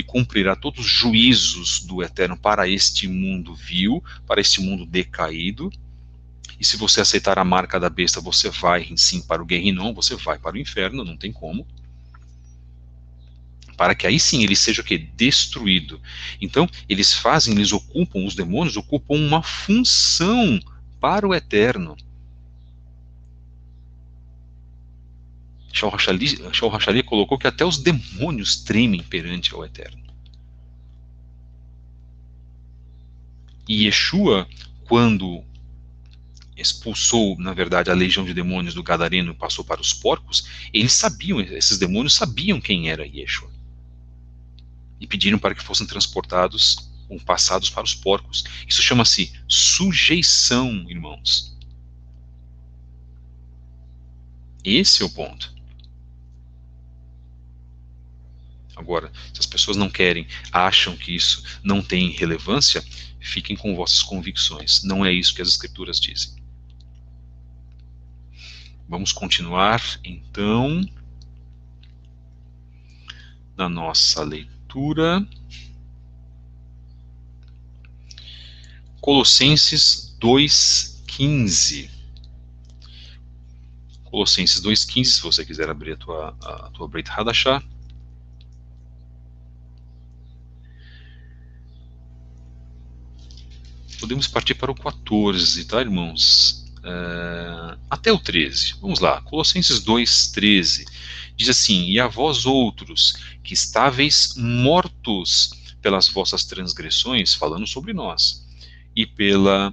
cumprirá todos os juízos do Eterno para este mundo vil, para este mundo decaído. E se você aceitar a marca da besta, você vai sim para o Guerrinom, você vai para o inferno, não tem como. Para que aí sim ele seja o quê? Destruído. Então, os demônios ocupam uma função para o Eterno. Shaul Hashali colocou que até os demônios tremem perante ao Eterno. E Yeshua, quando expulsou, na verdade, a legião de demônios do Gadareno e passou para os porcos, esses demônios sabiam quem era Yeshua. E pediram para que fossem transportados ou passados para os porcos. Isso chama-se sujeição, irmãos. Esse é o ponto. Agora, se as pessoas não querem, acham que isso não tem relevância, fiquem com vossas convicções. Não é isso que as Escrituras dizem. Vamos continuar, então, na nossa leitura. Colossenses 2,15. Colossenses 2,15, se você quiser abrir a tua Brit Hadashah. Podemos partir para o 14, tá, irmãos? Até o 13. Vamos lá. Colossenses 2,13. Diz assim: E a vós outros, que estáveis mortos pelas vossas transgressões, falando sobre nós, e pela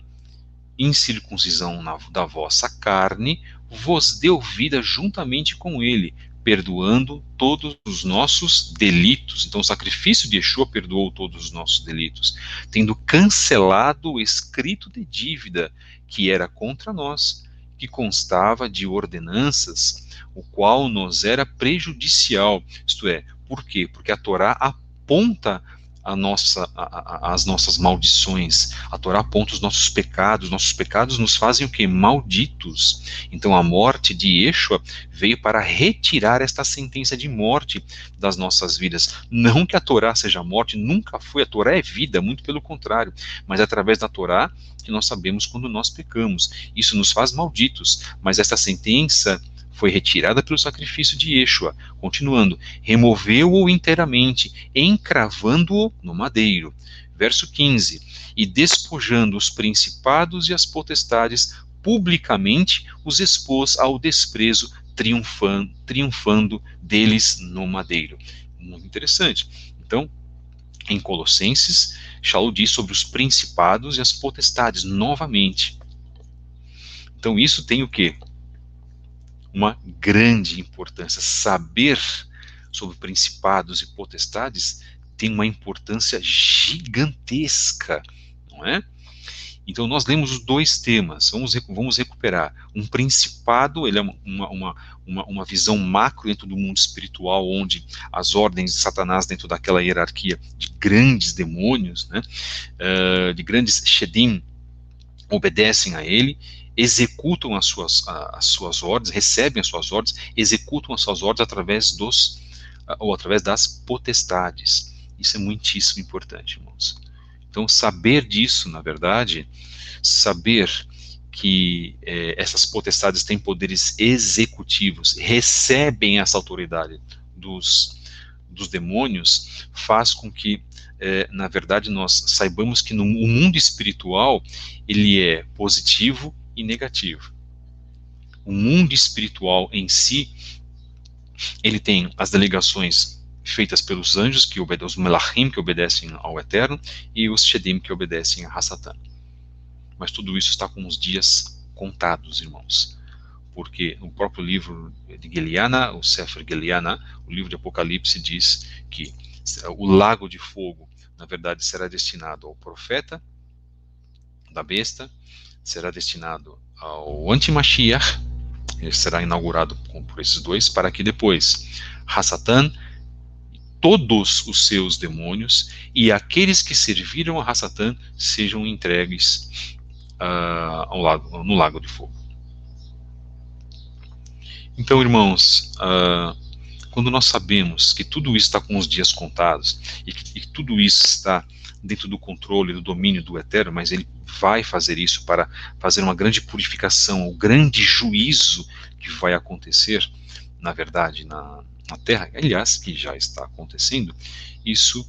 incircuncisão da vossa carne, vos deu vida juntamente com ele, perdoando todos os nossos delitos. Então o sacrifício de Yeshua perdoou todos os nossos delitos, tendo cancelado o escrito de dívida que era contra nós, que constava de ordenanças, o qual nos era prejudicial. Isto é, por quê? Porque a Torá aponta as nossas maldições, a Torá aponta os nossos pecados nos fazem o quê? Malditos. Então a morte de Yeshua veio para retirar esta sentença de morte das nossas vidas. Não que a Torá seja morte, nunca foi, a Torá é vida, muito pelo contrário, mas é através da Torá que nós sabemos quando nós pecamos. Isso nos faz malditos, mas esta sentença foi retirada pelo sacrifício de Yeshua. Continuando, removeu-o inteiramente, encravando-o no madeiro. Verso 15, e despojando os principados e as potestades, publicamente os expôs ao desprezo, triunfando deles no madeiro. Muito interessante. Então, em Colossenses, Shaul diz sobre os principados e as potestades, novamente. Então isso tem o quê? Uma grande importância. Saber sobre principados e potestades tem uma importância gigantesca, não é? Então nós lemos os dois temas, vamos recuperar. Um principado, ele é uma visão macro dentro do mundo espiritual, onde as ordens de Satanás dentro daquela hierarquia de grandes demônios, né, de grandes Shedim, obedecem a ele, executam as suas ordens, recebem as suas ordens, executam as suas ordens através das potestades. Isso é muitíssimo importante, irmãos. Então, saber disso, na verdade, saber que essas potestades têm poderes executivos, recebem essa autoridade dos demônios, faz com que, na verdade, nós saibamos que o mundo espiritual, ele é positivo e negativo. O mundo espiritual em si, ele tem as delegações feitas pelos anjos, os melachim, que obedecem ao Eterno, e os shedim, que obedecem a Hasatan. Mas tudo isso está com os dias contados, irmãos. Porque no próprio livro de Geliana, o Sefer Geliana, o livro de Apocalipse, diz que o lago de fogo, na verdade, será destinado ao profeta da besta, será destinado ao anti-Mashiach, ele será inaugurado por esses dois, para que depois Hasatan, todos os seus demônios e aqueles que serviram a Hasatan sejam entregues no lago de fogo. Então, irmãos, quando nós sabemos que tudo isso está com os dias contados e que tudo isso está dentro do controle, do domínio do Eterno, mas ele vai fazer isso para fazer uma grande purificação, o grande juízo que vai acontecer, na verdade, na Terra, aliás, que já está acontecendo, isso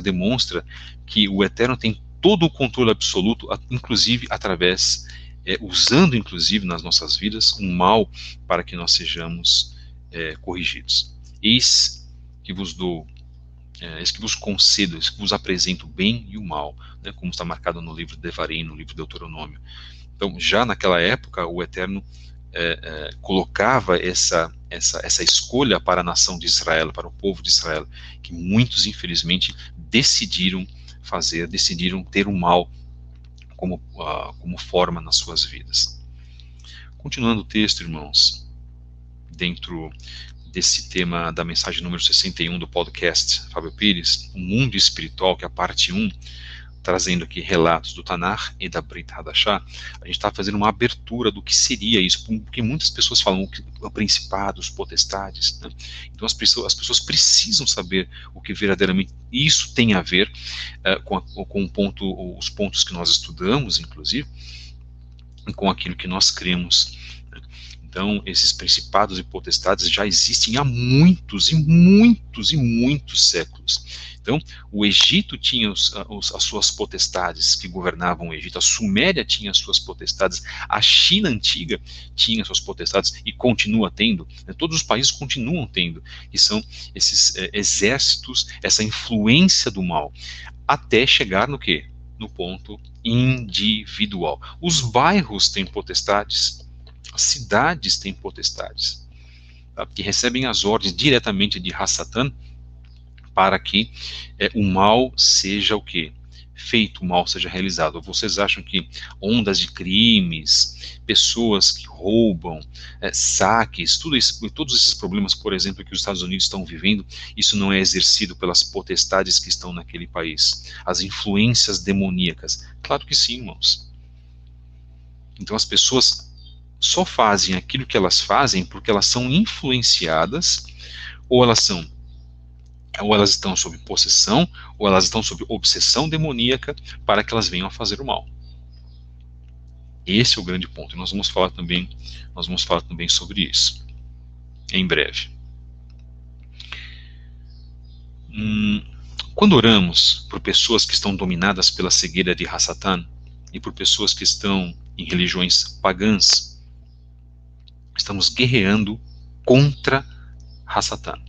demonstra que o Eterno tem todo o controle absoluto, inclusive através, usando inclusive nas nossas vidas, um mal para que nós sejamos corrigidos. Eis que vos dou, eis que vos concedo, eis que vos apresento o bem e o mal, né, como está marcado no livro de Devarim, no livro de Deuteronômio. Então, já naquela época, o Eterno colocava essa escolha para a nação de Israel, para o povo de Israel, que muitos, infelizmente, decidiram ter o mal como forma nas suas vidas. Continuando o texto, irmãos, dentro desse tema da mensagem número 61 do podcast Fábio Pires, o mundo espiritual, que é a parte 1, trazendo aqui relatos do Tanar e da Brit Hadashah, a gente está fazendo uma abertura do que seria isso, porque muitas pessoas falam que principados, potestades, né? Então as pessoas precisam saber o que verdadeiramente isso tem a ver com os pontos que nós estudamos, inclusive, e com aquilo que nós cremos. Então, esses principados e potestades já existem há muitos e muitos e muitos séculos. Então, o Egito tinha as suas potestades que governavam o Egito, a Suméria tinha as suas potestades, a China antiga tinha as suas potestades e continua tendo, né? Todos os países continuam tendo, e são esses exércitos, essa influência do mal, até chegar no quê? No ponto individual. Os bairros têm potestades, as cidades têm potestades, tá? Que recebem as ordens diretamente de Hasatan para que o mal seja o quê? Feito, o mal seja realizado. Vocês acham que ondas de crimes, pessoas que roubam, saques, todos esses problemas, por exemplo, que os Estados Unidos estão vivendo, isso não é exercido pelas potestades que estão naquele país? As influências demoníacas? Claro que sim, irmãos. Então as pessoas só fazem aquilo que elas fazem porque elas são influenciadas, ou elas estão sob possessão, ou elas estão sob obsessão demoníaca para que elas venham a fazer o mal. Esse é o grande ponto. E nós vamos falar também sobre isso em breve. Quando oramos por pessoas que estão dominadas pela cegueira de Hasatan e por pessoas que estão em religiões pagãs, estamos guerreando contra Hasatan.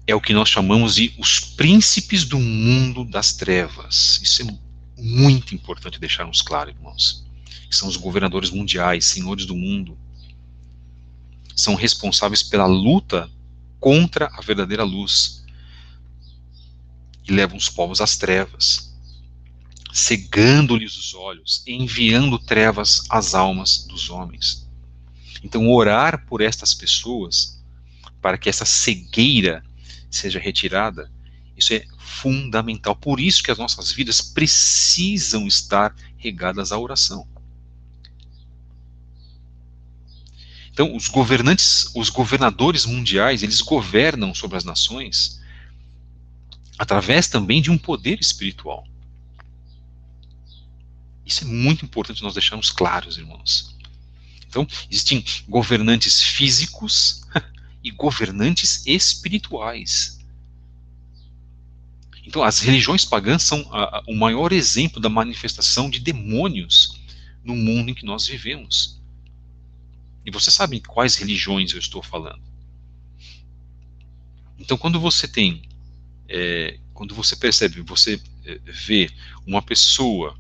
É o que nós chamamos de os príncipes do mundo das trevas. Isso é muito importante deixarmos claro, irmãos, que são os governadores mundiais, senhores do mundo, são responsáveis pela luta contra a verdadeira luz e levam os povos às trevas, cegando-lhes os olhos, enviando trevas às almas dos homens. Então, orar por estas pessoas, para que essa cegueira seja retirada, isso é fundamental. Por isso que as nossas vidas precisam estar regadas à oração. Então, os governantes, os governadores mundiais, eles governam sobre as nações através também de um poder espiritual. Isso é muito importante nós deixarmos claros, irmãos. Então, existem governantes físicos e governantes espirituais. Então, as religiões pagãs são o maior exemplo da manifestação de demônios no mundo em que nós vivemos. E vocês sabem quais religiões eu estou falando. Então, quando você percebe, você vê uma pessoa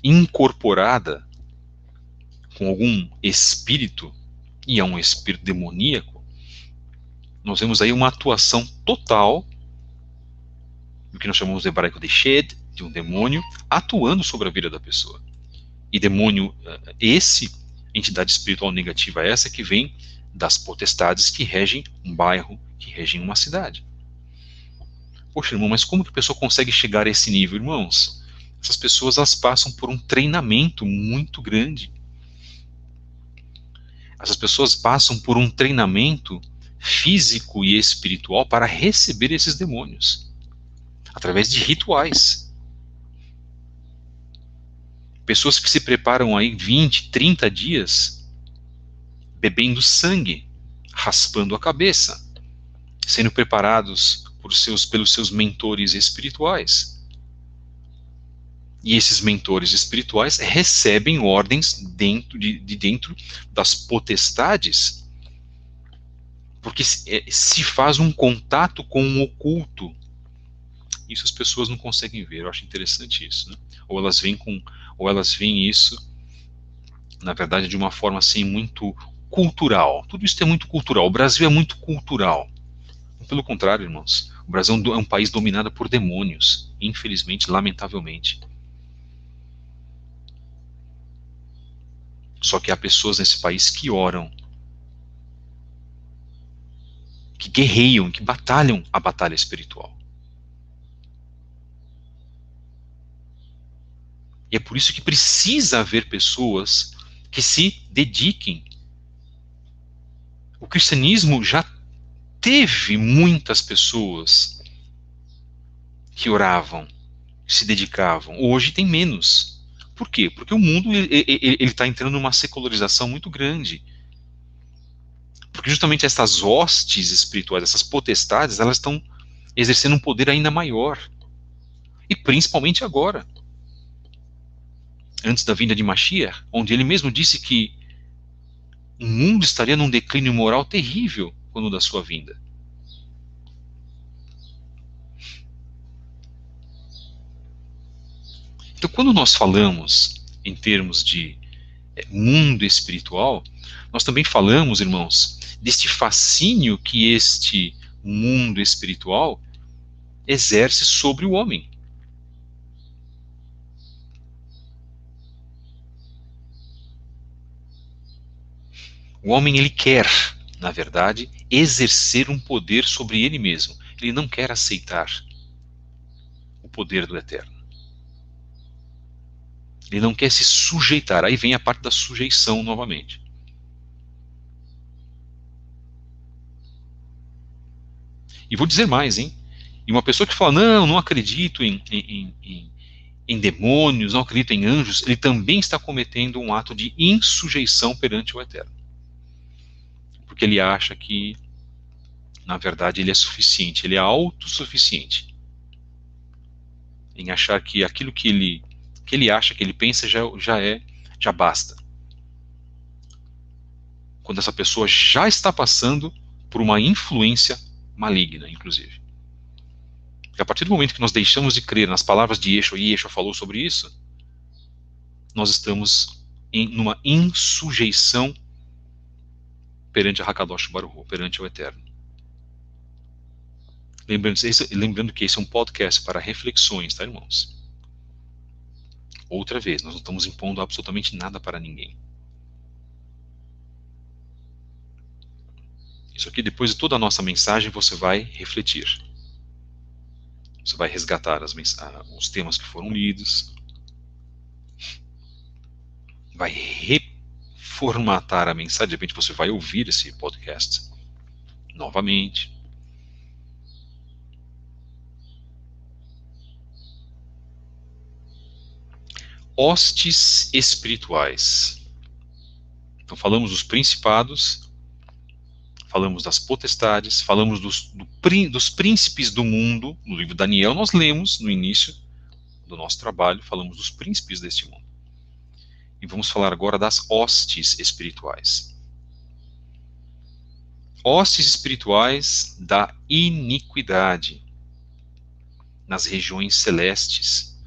incorporada com algum espírito, e é um espírito demoníaco, nós vemos aí uma atuação total do que nós chamamos de hebraico de shed, de um demônio, atuando sobre a vida da pessoa. E demônio entidade espiritual negativa essa que vem das potestades que regem um bairro, que regem uma cidade. Poxa, irmão, mas como que a pessoa consegue chegar a esse nível? Irmãos, essas pessoas elas passam por um treinamento muito grande. Essas pessoas passam por um treinamento físico e espiritual para receber esses demônios, através de rituais. Pessoas que se preparam aí 20, 30 dias bebendo sangue, raspando a cabeça, sendo preparados pelos seus mentores espirituais. E esses mentores espirituais recebem ordens dentro das potestades, porque se faz um contato com o oculto. Isso as pessoas não conseguem ver. Eu acho interessante isso, né? Ou elas veem isso, na verdade, de uma forma assim muito cultural. Tudo isso é muito cultural. O Brasil é muito cultural. Pelo contrário, irmãos, o Brasil é um país dominado por demônios, infelizmente, lamentavelmente. Só que há pessoas nesse país que oram, que guerreiam, que batalham a batalha espiritual. E é por isso que precisa haver pessoas que se dediquem. O cristianismo já teve muitas pessoas que oravam, que se dedicavam. Hoje tem menos. Por quê? Porque o mundo ele está entrando numa secularização muito grande. Porque justamente essas hostes espirituais, essas potestades, elas estão exercendo um poder ainda maior. E principalmente agora. Antes da vinda de Mashiach, onde ele mesmo disse que o mundo estaria num declínio moral terrível quando da sua vinda. Então, quando nós falamos em termos de mundo espiritual, nós também falamos, irmãos, deste fascínio que este mundo espiritual exerce sobre o homem. O homem, ele quer, na verdade, exercer um poder sobre ele mesmo. Ele não quer aceitar o poder do Eterno. Ele não quer se sujeitar. Aí vem a parte da sujeição novamente. E vou dizer mais, hein? E uma pessoa que fala, não acredito em demônios, não acredito em anjos, ele também está cometendo um ato de insujeição perante o Eterno. Porque ele acha que, na verdade, ele é suficiente, ele é autossuficiente. Em achar que aquilo que ele acha, que ele pensa, já basta. Quando essa pessoa já está passando por uma influência maligna, inclusive. E a partir do momento que nós deixamos de crer nas palavras de Yeshua, e Yeshua falou sobre isso, nós estamos numa insujeição perante a Hakadosh Baruch Hu, perante o Eterno. Lembrando que esse é um podcast para reflexões, tá, irmãos? Outra vez, nós não estamos impondo absolutamente nada para ninguém. Isso aqui, depois de toda a nossa mensagem, você vai refletir. Você vai resgatar os temas que foram lidos, vai reformatar a mensagem. De repente você vai ouvir esse podcast novamente. Hostes espirituais. Então falamos dos principados, falamos das potestades, falamos dos príncipes do mundo. No livro de Daniel nós lemos no início do nosso trabalho, falamos dos príncipes deste mundo. E vamos falar agora das hostes espirituais. Hostes espirituais da iniquidade nas regiões celestes.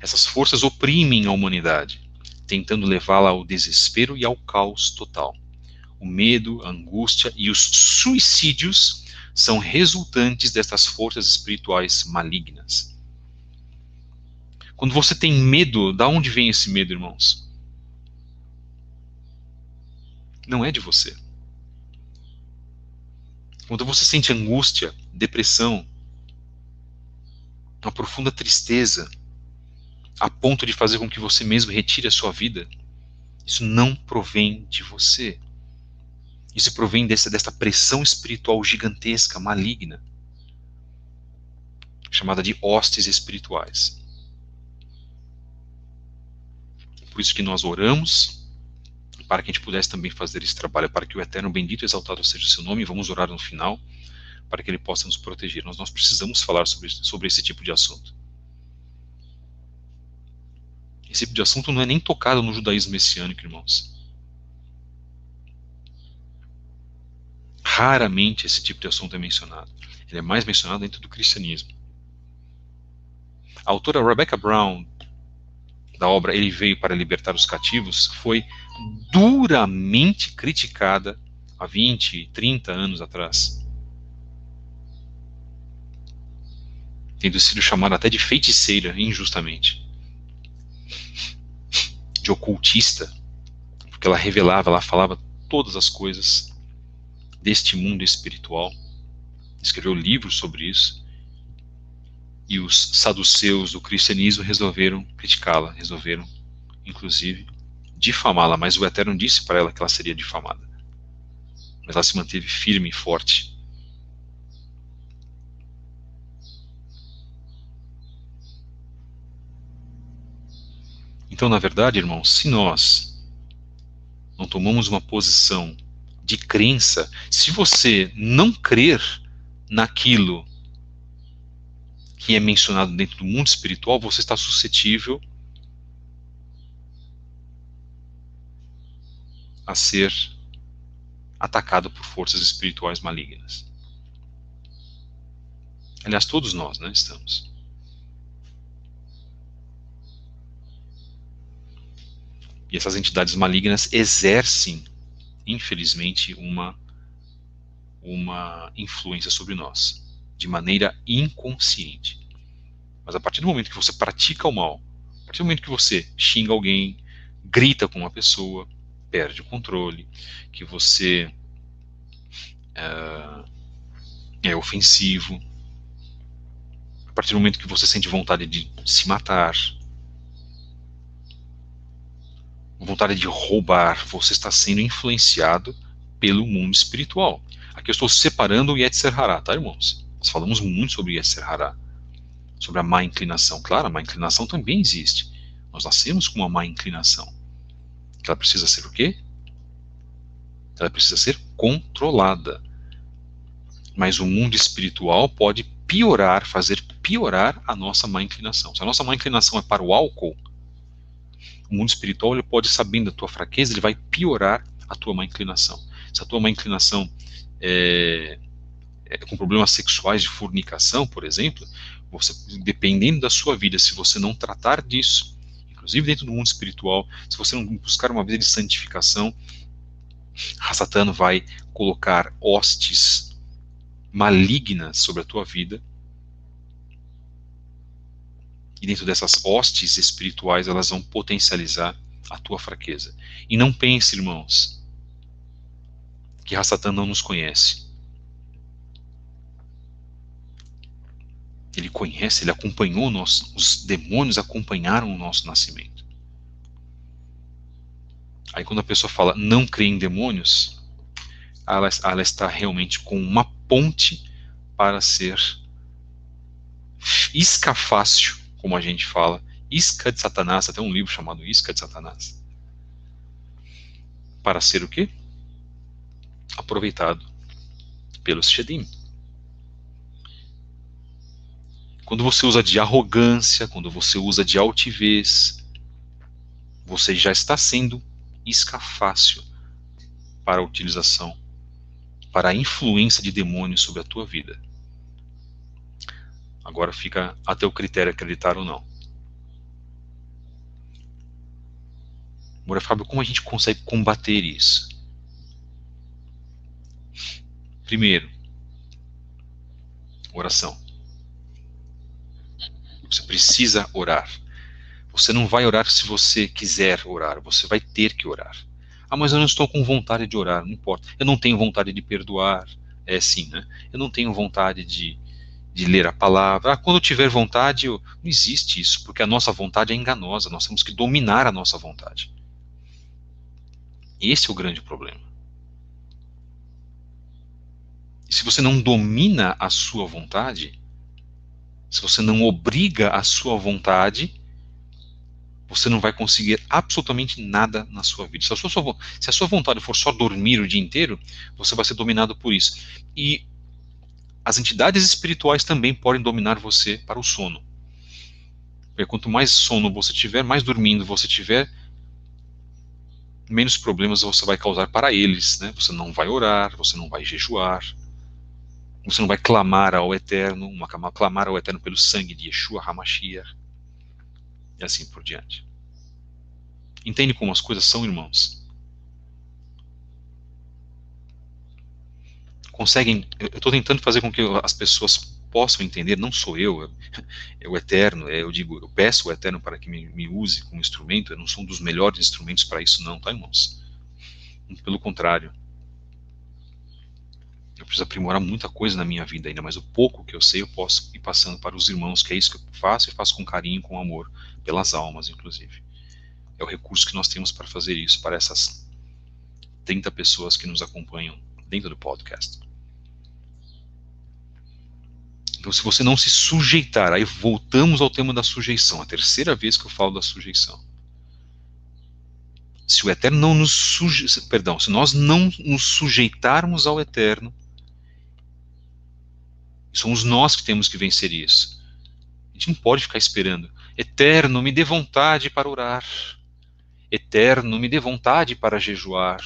Essas forças oprimem a humanidade, tentando levá-la ao desespero e ao caos total. O medo, a angústia e os suicídios são resultantes destas forças espirituais malignas. Quando você tem medo, da onde vem esse medo, irmãos? Não é de você. Quando você sente angústia, depressão, uma profunda tristeza, a ponto de fazer com que você mesmo retire a sua vida, isso não provém de você. Isso provém desta pressão espiritual gigantesca, maligna, chamada de hostes espirituais. Por isso que nós oramos, para que a gente pudesse também fazer esse trabalho, para que o Eterno, bendito e exaltado seja o seu nome, e vamos orar no final, para que ele possa nos proteger. Nós precisamos falar sobre esse tipo de assunto. Esse tipo de assunto não é nem tocado no judaísmo messiânico, irmãos. Raramente esse tipo de assunto é mencionado. Ele é mais mencionado dentro do cristianismo. A autora Rebecca Brown, da obra Ele Veio para Libertar os Cativos, foi duramente criticada há 20, 30 anos atrás. Tendo sido chamada até de feiticeira, injustamente. De ocultista, porque ela falava todas as coisas deste mundo espiritual. Escreveu livros sobre isso. E os saduceus do cristianismo resolveram criticá-la, resolveram, inclusive, difamá-la, mas o Eterno disse para ela que ela seria difamada. Mas ela se manteve firme e forte. Então, na verdade, irmãos, se nós não tomamos uma posição de crença, se você não crer naquilo que é mencionado dentro do mundo espiritual, você está suscetível a ser atacado por forças espirituais malignas. Aliás, todos nós, né, estamos. E essas entidades malignas exercem, infelizmente, uma influência sobre nós, de maneira inconsciente. Mas a partir do momento que você pratica o mal, a partir do momento que você xinga alguém, grita com uma pessoa, perde o controle, que você é ofensivo, a partir do momento que você sente vontade de se matar, vontade de roubar, você está sendo influenciado pelo mundo espiritual. Aqui eu estou separando o Yetzer Hará, tá, irmãos? Nós falamos muito sobre Yetzer Hará, sobre a má inclinação. Claro, a má inclinação também existe. Nós nascemos com uma má inclinação. Ela precisa ser o quê? Ela precisa ser controlada. Mas o mundo espiritual pode piorar, fazer piorar a nossa má inclinação. Se a nossa má inclinação é para o álcool, o mundo espiritual, ele pode, sabendo da tua fraqueza, ele vai piorar a tua má inclinação. Se a tua má inclinação é com problemas sexuais de fornicação, por exemplo, você, dependendo da sua vida, se você não tratar disso, inclusive dentro do mundo espiritual, se você não buscar uma vida de santificação, Satã vai colocar hostes malignas sobre a tua vida. E dentro dessas hostes espirituais, elas vão potencializar a tua fraqueza. E não pense, irmãos, que Satã não nos conhece. Ele conhece, ele acompanhou os demônios acompanharam o nosso nascimento. Aí quando a pessoa fala não crê em demônios, ela está realmente com uma ponte para ser isca fácil, como a gente fala, isca de Satanás, até um livro chamado Isca de Satanás. Para ser o quê? Aproveitado pelos Shedim. Quando você usa de arrogância, quando você usa de altivez, você já está sendo isca fácil para a utilização, para a influência de demônios sobre a tua vida. Agora fica a teu critério acreditar ou não. Moura Fábio, como a gente consegue combater isso? Primeiro, oração. Você precisa orar. Você não vai orar se você quiser orar, você vai ter que orar. Ah, mas eu não estou com vontade de orar, não importa. Eu não tenho vontade de perdoar. É assim, né? Eu não tenho vontade de ler a palavra. Ah, quando eu tiver vontade, não existe isso, porque a nossa vontade é enganosa, nós temos que dominar a nossa vontade. Esse é o grande problema. E se você não domina a sua vontade, se você não obriga a sua vontade, você não vai conseguir absolutamente nada na sua vida. Se a sua vontade for só dormir o dia inteiro, você vai ser dominado por isso. E as entidades espirituais também podem dominar você para o sono. Porque quanto mais sono você tiver, mais dormindo você tiver, menos problemas você vai causar para eles, né? Você não vai orar, você não vai jejuar, você não vai clamar ao Eterno, clamar ao Eterno pelo sangue de Yeshua HaMashiach, e assim por diante. Entende como as coisas são, irmãos? Conseguem? Eu estou tentando fazer com que as pessoas possam entender. Não sou eu, é o Eterno. Eu peço ao Eterno para que me use como instrumento. Eu não sou um dos melhores instrumentos para isso, não, tá, irmãos? Pelo contrário. Eu preciso aprimorar muita coisa na minha vida ainda, mas o pouco que eu sei eu posso ir passando para os irmãos, que é isso que eu faço, e faço com carinho, com amor, pelas almas, inclusive. É o recurso que nós temos para fazer isso, para essas 30 pessoas que nos acompanham dentro do podcast. Então, se você não se sujeitar, aí voltamos ao tema da sujeição, a terceira vez que eu falo da sujeição. Se o Eterno não nos se nós não nos sujeitarmos ao Eterno, somos nós que temos que vencer isso. A gente não pode ficar esperando. Eterno, me dê vontade para orar. Eterno, me dê vontade para jejuar.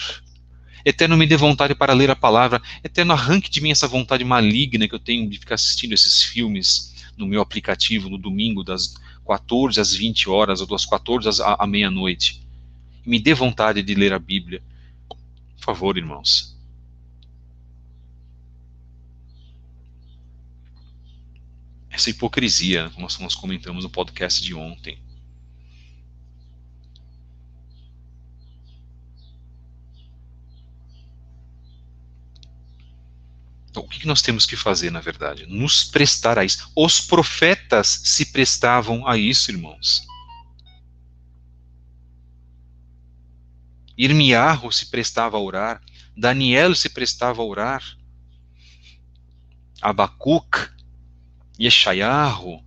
Eterno, me dê vontade para ler a palavra. Eterno, arranque de mim essa vontade maligna que eu tenho de ficar assistindo esses filmes no meu aplicativo no domingo das 14 às 20 horas ou das 14 à meia-noite. Me dê vontade de ler a Bíblia. Por favor, irmãos. Essa hipocrisia, como nós comentamos no podcast de ontem. Então, o que nós temos que fazer, na verdade? Nos prestar a isso. Os profetas se prestavam a isso, irmãos. Irmiarro se prestava a orar. Daniel se prestava a orar. Abacuc, Yeshayahu,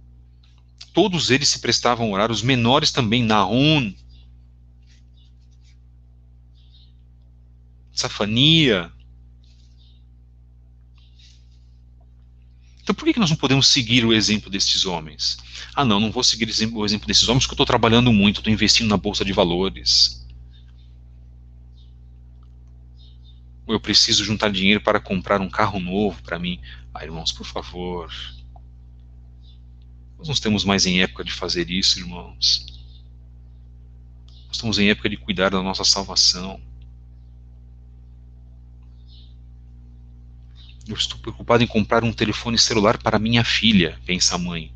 todos eles se prestavam a orar. Os menores também, Nahum, Safania. Então por que nós não podemos seguir o exemplo destes homens? Ah, não vou seguir o exemplo desses homens porque eu estou trabalhando muito, estou investindo na bolsa de valores. Ou eu preciso juntar dinheiro para comprar um carro novo para mim. Ah, irmãos, por favor. Nós não estamos mais em época de fazer isso, irmãos. Nós estamos em época de cuidar da nossa salvação. Eu estou preocupado em comprar um telefone celular para minha filha, pensa a mãe.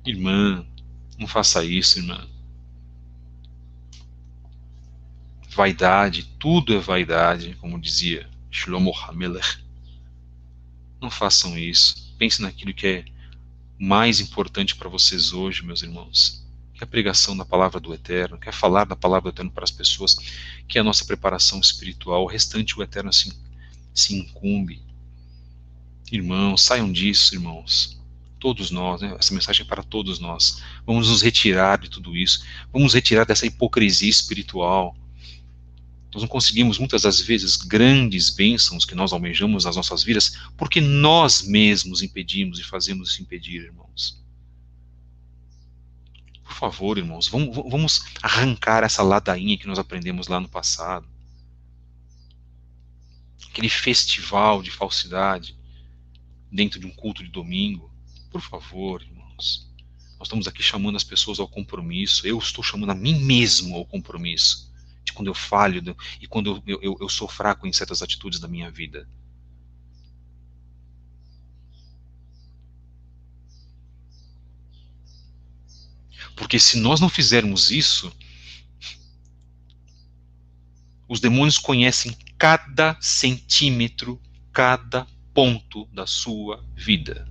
Irmã, não faça isso, irmã. Vaidade, tudo é vaidade, como dizia Shlomo HaMelech. Não façam isso. Pense naquilo que é mais importante para vocês hoje, meus irmãos. Que é a pregação da palavra do Eterno, que é falar da palavra do Eterno para as pessoas, que é a nossa preparação espiritual. O restante o Eterno se incumbe. Irmãos, saiam disso, irmãos. Todos nós, né? Essa mensagem é para todos nós. Vamos nos retirar de tudo isso. Vamos retirar dessa hipocrisia espiritual. Nós não conseguimos muitas das vezes grandes bênçãos que nós almejamos nas nossas vidas porque nós mesmos impedimos e fazemos isso impedir, irmãos. Por favor, irmãos, vamos arrancar essa ladainha que nós aprendemos lá no passado. Aquele festival de falsidade dentro de um culto de domingo. Por favor, irmãos. Nós estamos aqui chamando as pessoas ao compromisso. Eu estou chamando a mim mesmo ao compromisso. De quando eu falho e quando eu sou fraco em certas atitudes da minha vida. Porque se nós não fizermos isso, os demônios conhecem cada centímetro, cada ponto da sua vida.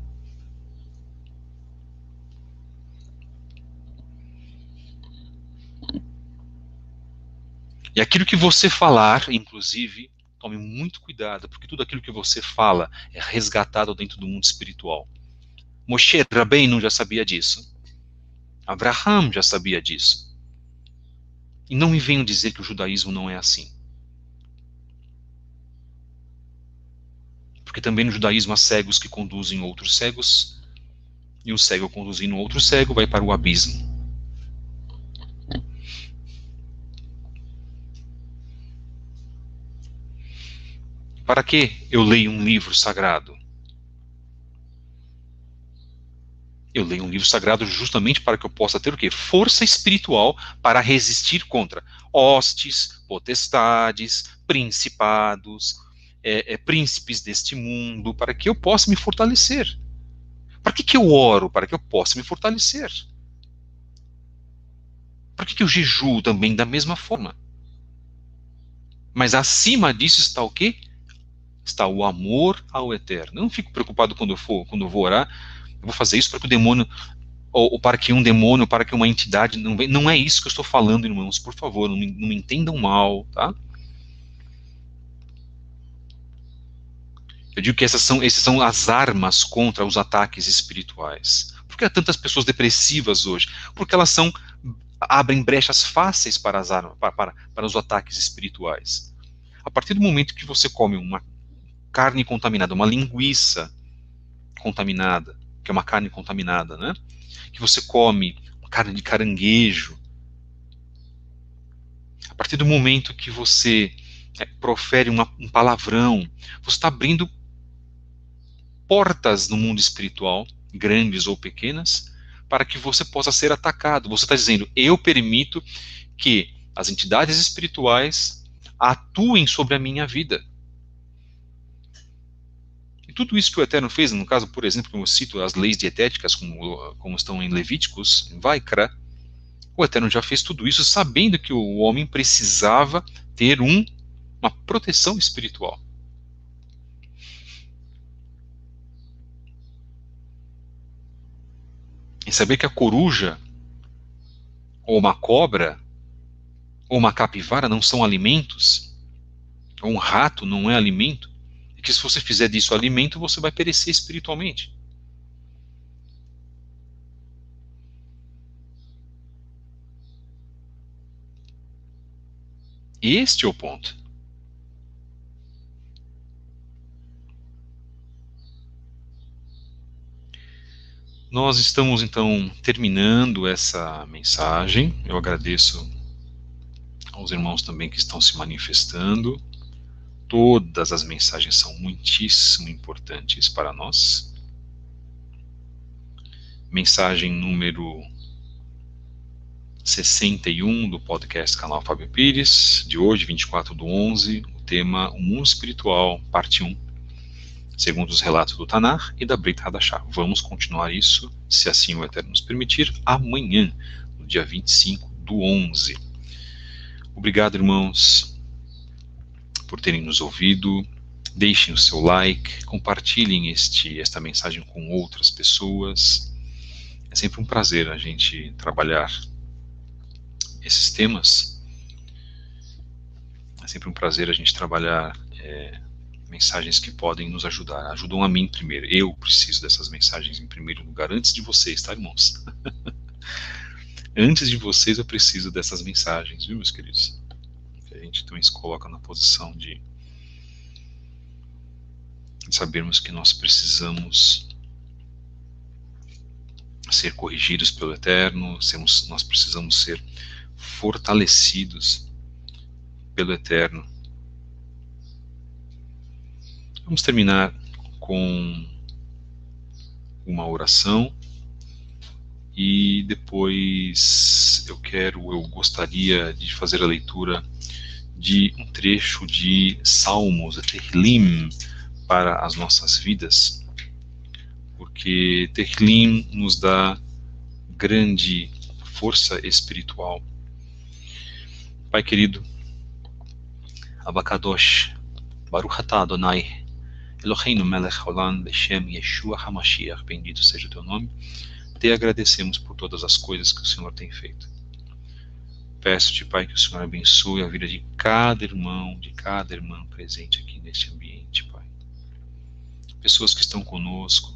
E aquilo que você falar, inclusive, tome muito cuidado, porque tudo aquilo que você fala é resgatado dentro do mundo espiritual. Moshe Rabbeinu já sabia disso. Abraham já sabia disso. E não me venham dizer que o judaísmo não é assim. Porque também no judaísmo há cegos que conduzem outros cegos, e um cego conduzindo outro cego vai para o abismo. Para que eu leio um livro sagrado? Eu leio um livro sagrado justamente para que eu possa ter o quê? Força espiritual para resistir contra hostes, potestades, principados, príncipes deste mundo, para que eu possa me fortalecer. Para que eu oro? Para que eu possa me fortalecer. Para que eu jejuo também da mesma forma? Mas acima disso está o quê? Está o amor ao Eterno. Eu não fico preocupado quando eu vou orar. Eu vou fazer isso para que o demônio, ou para que um demônio, para que uma entidade não venha. Não é isso que eu estou falando, irmãos. Por favor, não me entendam mal, tá? Eu digo que essas são as armas contra os ataques espirituais. Por que há tantas pessoas depressivas hoje? Porque elas abrem brechas fáceis para os ataques espirituais. A partir do momento que você come uma carne contaminada, uma linguiça contaminada, que é uma carne contaminada, né? Que você come carne de caranguejo, a partir do momento que você profere um palavrão, você está abrindo portas no mundo espiritual, grandes ou pequenas, para que você possa ser atacado. Você está dizendo, eu permito que as entidades espirituais atuem sobre a minha vida. E tudo isso que o Eterno fez, no caso, por exemplo, como eu cito as leis dietéticas, como estão em Levíticos, em Vaikra, o Eterno já fez tudo isso sabendo que o homem precisava ter uma proteção espiritual. E saber que a coruja, ou uma cobra, ou uma capivara não são alimentos, ou um rato não é alimento, e que se você fizer disso alimento, você vai perecer espiritualmente. Este é o ponto. Nós estamos, então, terminando essa mensagem. Eu agradeço aos irmãos também que estão se manifestando. Todas as mensagens são muitíssimo importantes para nós. Mensagem número 61 do podcast Canal Fábio Pires, de hoje, 24/11, o tema O Mundo Espiritual, parte 1, segundo os relatos do Tanar e da Brit Hadashah. Vamos continuar isso, se assim o Eterno nos permitir, amanhã, no dia 25/11. Obrigado, irmãos, por terem nos ouvido. Deixem o seu like, compartilhem esta mensagem com outras pessoas. É sempre um prazer a gente trabalhar esses temas. É sempre um prazer a gente trabalhar mensagens que podem nos ajudar. Ajudam a mim primeiro. Eu preciso dessas mensagens em primeiro lugar, antes de vocês, tá, irmãos? Antes de vocês eu preciso dessas mensagens, viu, meus queridos? Que a gente também se coloca na posição de sabermos que nós precisamos ser corrigidos pelo Eterno, nós precisamos ser fortalecidos pelo Eterno. Vamos terminar com uma oração e depois eu gostaria de fazer a leitura de um trecho de Salmos, Tehillim, para as nossas vidas, porque Tehillim nos dá grande força espiritual. Pai querido, Abacadosh, Baruch atah Adonai, Eloheinu melech haolam, Beshem Yeshua HaMashiach, bendito seja o teu nome. Te agradecemos por todas as coisas que o Senhor tem feito. Peço-te, Pai, que o Senhor abençoe a vida de cada irmão, de cada irmã presente aqui neste ambiente, Pai. Pessoas que estão conosco,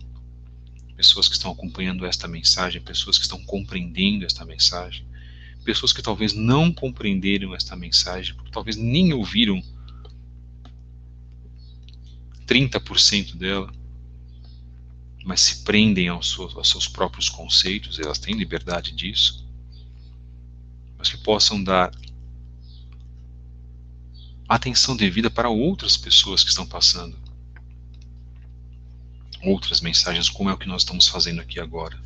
pessoas que estão acompanhando esta mensagem, pessoas que estão compreendendo esta mensagem, pessoas que talvez não compreenderam esta mensagem, porque talvez nem ouviram 30% dela, mas se prendem aos seus próprios conceitos, elas têm liberdade disso, mas que possam dar atenção devida para outras pessoas que estão passando outras mensagens, como é o que nós estamos fazendo aqui agora.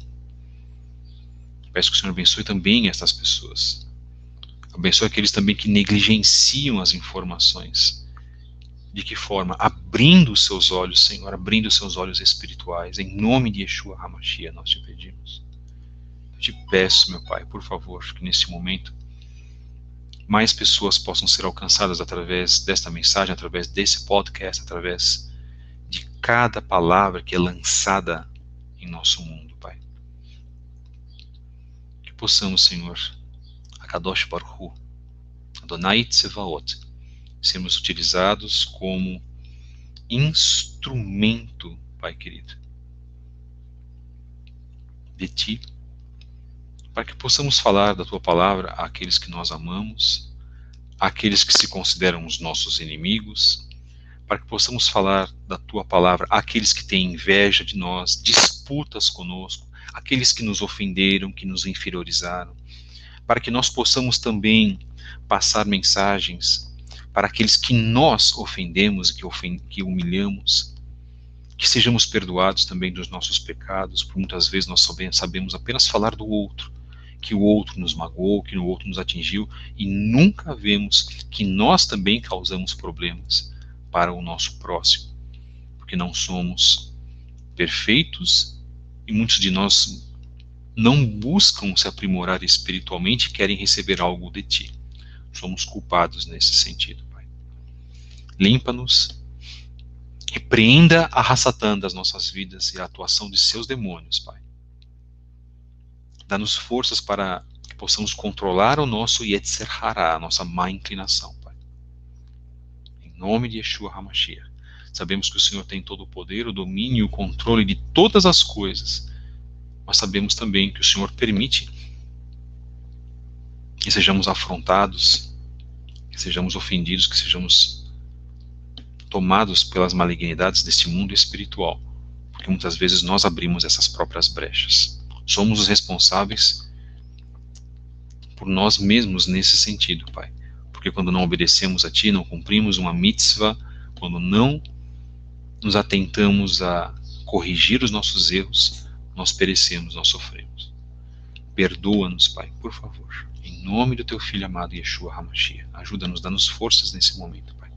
Peço que o Senhor abençoe também essas pessoas. Abençoe aqueles também que negligenciam as informações. De que forma? Abrindo os seus olhos, Senhor, abrindo os seus olhos espirituais. Em nome de Yeshua HaMashiach nós te pedimos. Eu te peço, meu Pai, por favor, que nesse momento mais pessoas possam ser alcançadas através desta mensagem, através desse podcast, através de cada palavra que é lançada em nosso mundo, Pai. Que possamos, Senhor, Akadosh Baruch Hu, Adonai Tsevaot, sermos utilizados como instrumento, Pai querido, de Ti, para que possamos falar da Tua palavra àqueles que nós amamos, àqueles que se consideram os nossos inimigos, para que possamos falar da Tua palavra àqueles que têm inveja de nós, disputas conosco, aqueles que nos ofenderam, que nos inferiorizaram, para que nós possamos também passar mensagens para aqueles que nós ofendemos e que humilhamos, que sejamos perdoados também dos nossos pecados, porque muitas vezes nós sabemos apenas falar do outro, que o outro nos magoou, que o outro nos atingiu, e nunca vemos que nós também causamos problemas para o nosso próximo, porque não somos perfeitos e muitos de nós não buscam se aprimorar espiritualmente e querem receber algo de Ti. Somos culpados nesse sentido, Pai. Limpa-nos, repreenda a Hassatã das nossas vidas e a atuação de seus demônios, Pai. Dá-nos forças para que possamos controlar o nosso Yetzer Hara, a nossa má inclinação, Pai. Em nome de Yeshua HaMashiach. Sabemos que o Senhor tem todo o poder, o domínio e o controle de todas as coisas, mas sabemos também que o Senhor permite que sejamos afrontados, que sejamos ofendidos, que sejamos tomados pelas malignidades deste mundo espiritual, porque muitas vezes nós abrimos essas próprias brechas. Somos os responsáveis por nós mesmos nesse sentido, Pai, porque quando não obedecemos a Ti, não cumprimos uma mitzvah, Quando não nos atentamos a corrigir os nossos erros, nós perecemos, nós sofremos. Perdoa-nos, Pai, por favor. Em nome do Teu Filho amado Yeshua HaMashiach, ajuda-nos, dá-nos forças nesse momento, Pai,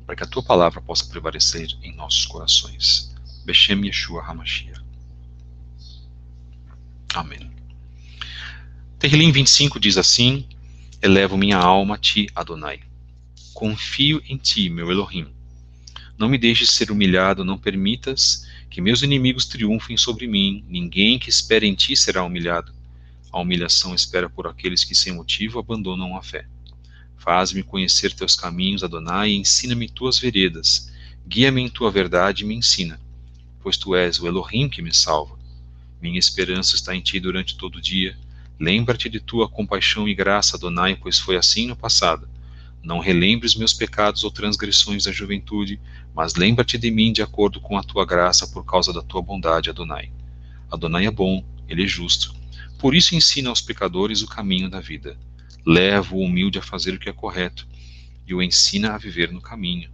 para que a Tua palavra possa prevalecer em nossos corações. Beshem Yeshua HaMashiach. Amém. Tehillim 25 diz assim: elevo minha alma a Ti, Adonai. Confio em Ti, meu Elohim. Não me deixes ser humilhado, não permitas que meus inimigos triunfem sobre mim. Ninguém que espera em Ti será humilhado. A humilhação espera por aqueles que sem motivo abandonam a fé. Faz-me conhecer Teus caminhos, Adonai, e ensina-me Tuas veredas. Guia-me em Tua verdade e me ensina, pois Tu és o Elohim que me salva. Minha esperança está em Ti durante todo o dia. Lembra-te de Tua compaixão e graça, Adonai, pois foi assim no passado. Não relembres meus pecados ou transgressões da juventude, mas lembra-te de mim de acordo com a Tua graça por causa da Tua bondade, Adonai. Adonai é bom, Ele é justo. Por isso ensina aos pecadores o caminho da vida. Leva o humilde a fazer o que é correto e o ensina a viver no caminho.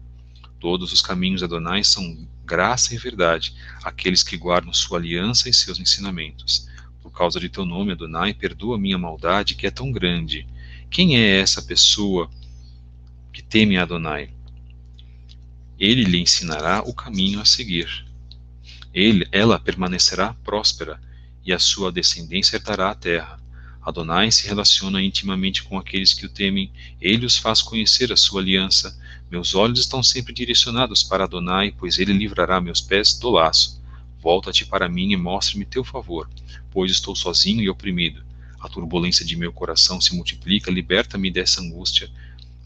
Todos os caminhos de Adonai são graça e verdade, aqueles que guardam sua aliança e seus ensinamentos. Por causa de Teu nome, Adonai, perdoa minha maldade que é tão grande. Quem é essa pessoa que teme a Adonai? Ele lhe ensinará o caminho a seguir. Ela permanecerá próspera, e a sua descendência herdará a terra. Adonai se relaciona intimamente com aqueles que o temem, ele os faz conhecer a sua aliança. Meus olhos estão sempre direcionados para Adonai, pois ele livrará meus pés do laço. Volta-te para mim e mostre-me teu favor, pois estou sozinho e oprimido. A turbulência de meu coração se multiplica, liberta-me dessa angústia.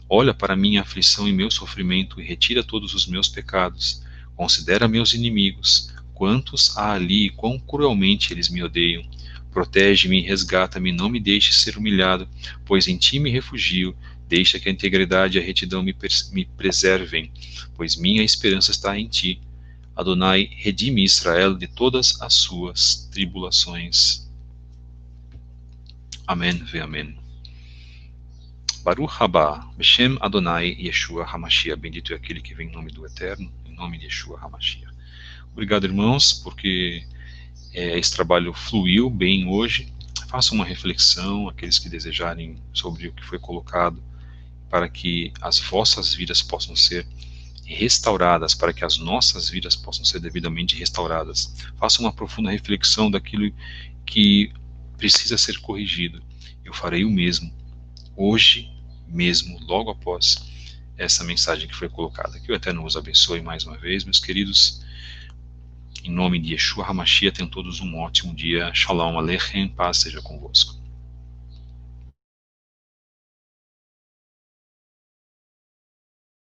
Olha para minha aflição e meu sofrimento e retira todos os meus pecados. Considera meus inimigos, quantos há ali e quão cruelmente eles me odeiam. Protege-me e resgata-me, não me deixe ser humilhado, pois em Ti me refugio. Deixa que a integridade e a retidão me preservem, pois minha esperança está em Ti. Adonai, redime Israel de todas as suas tribulações. Amém ve amém. Baruch haba, Beshem Adonai Yeshua HaMashiach. Bendito é aquele que vem em nome do Eterno, em nome de Yeshua HaMashiach. Obrigado, irmãos, porque esse trabalho fluiu bem hoje. Façam uma reflexão, aqueles que desejarem, sobre o que foi colocado, para que as vossas vidas possam ser restauradas, para que as nossas vidas possam ser devidamente restauradas. Façam uma profunda reflexão daquilo que precisa ser corrigido. Eu farei o mesmo, hoje mesmo, logo após essa mensagem que foi colocada. Que o Eterno os abençoe mais uma vez, meus queridos. Em nome de Yeshua HaMashiach, tenham todos um ótimo dia. Shalom Aleichem, paz seja convosco.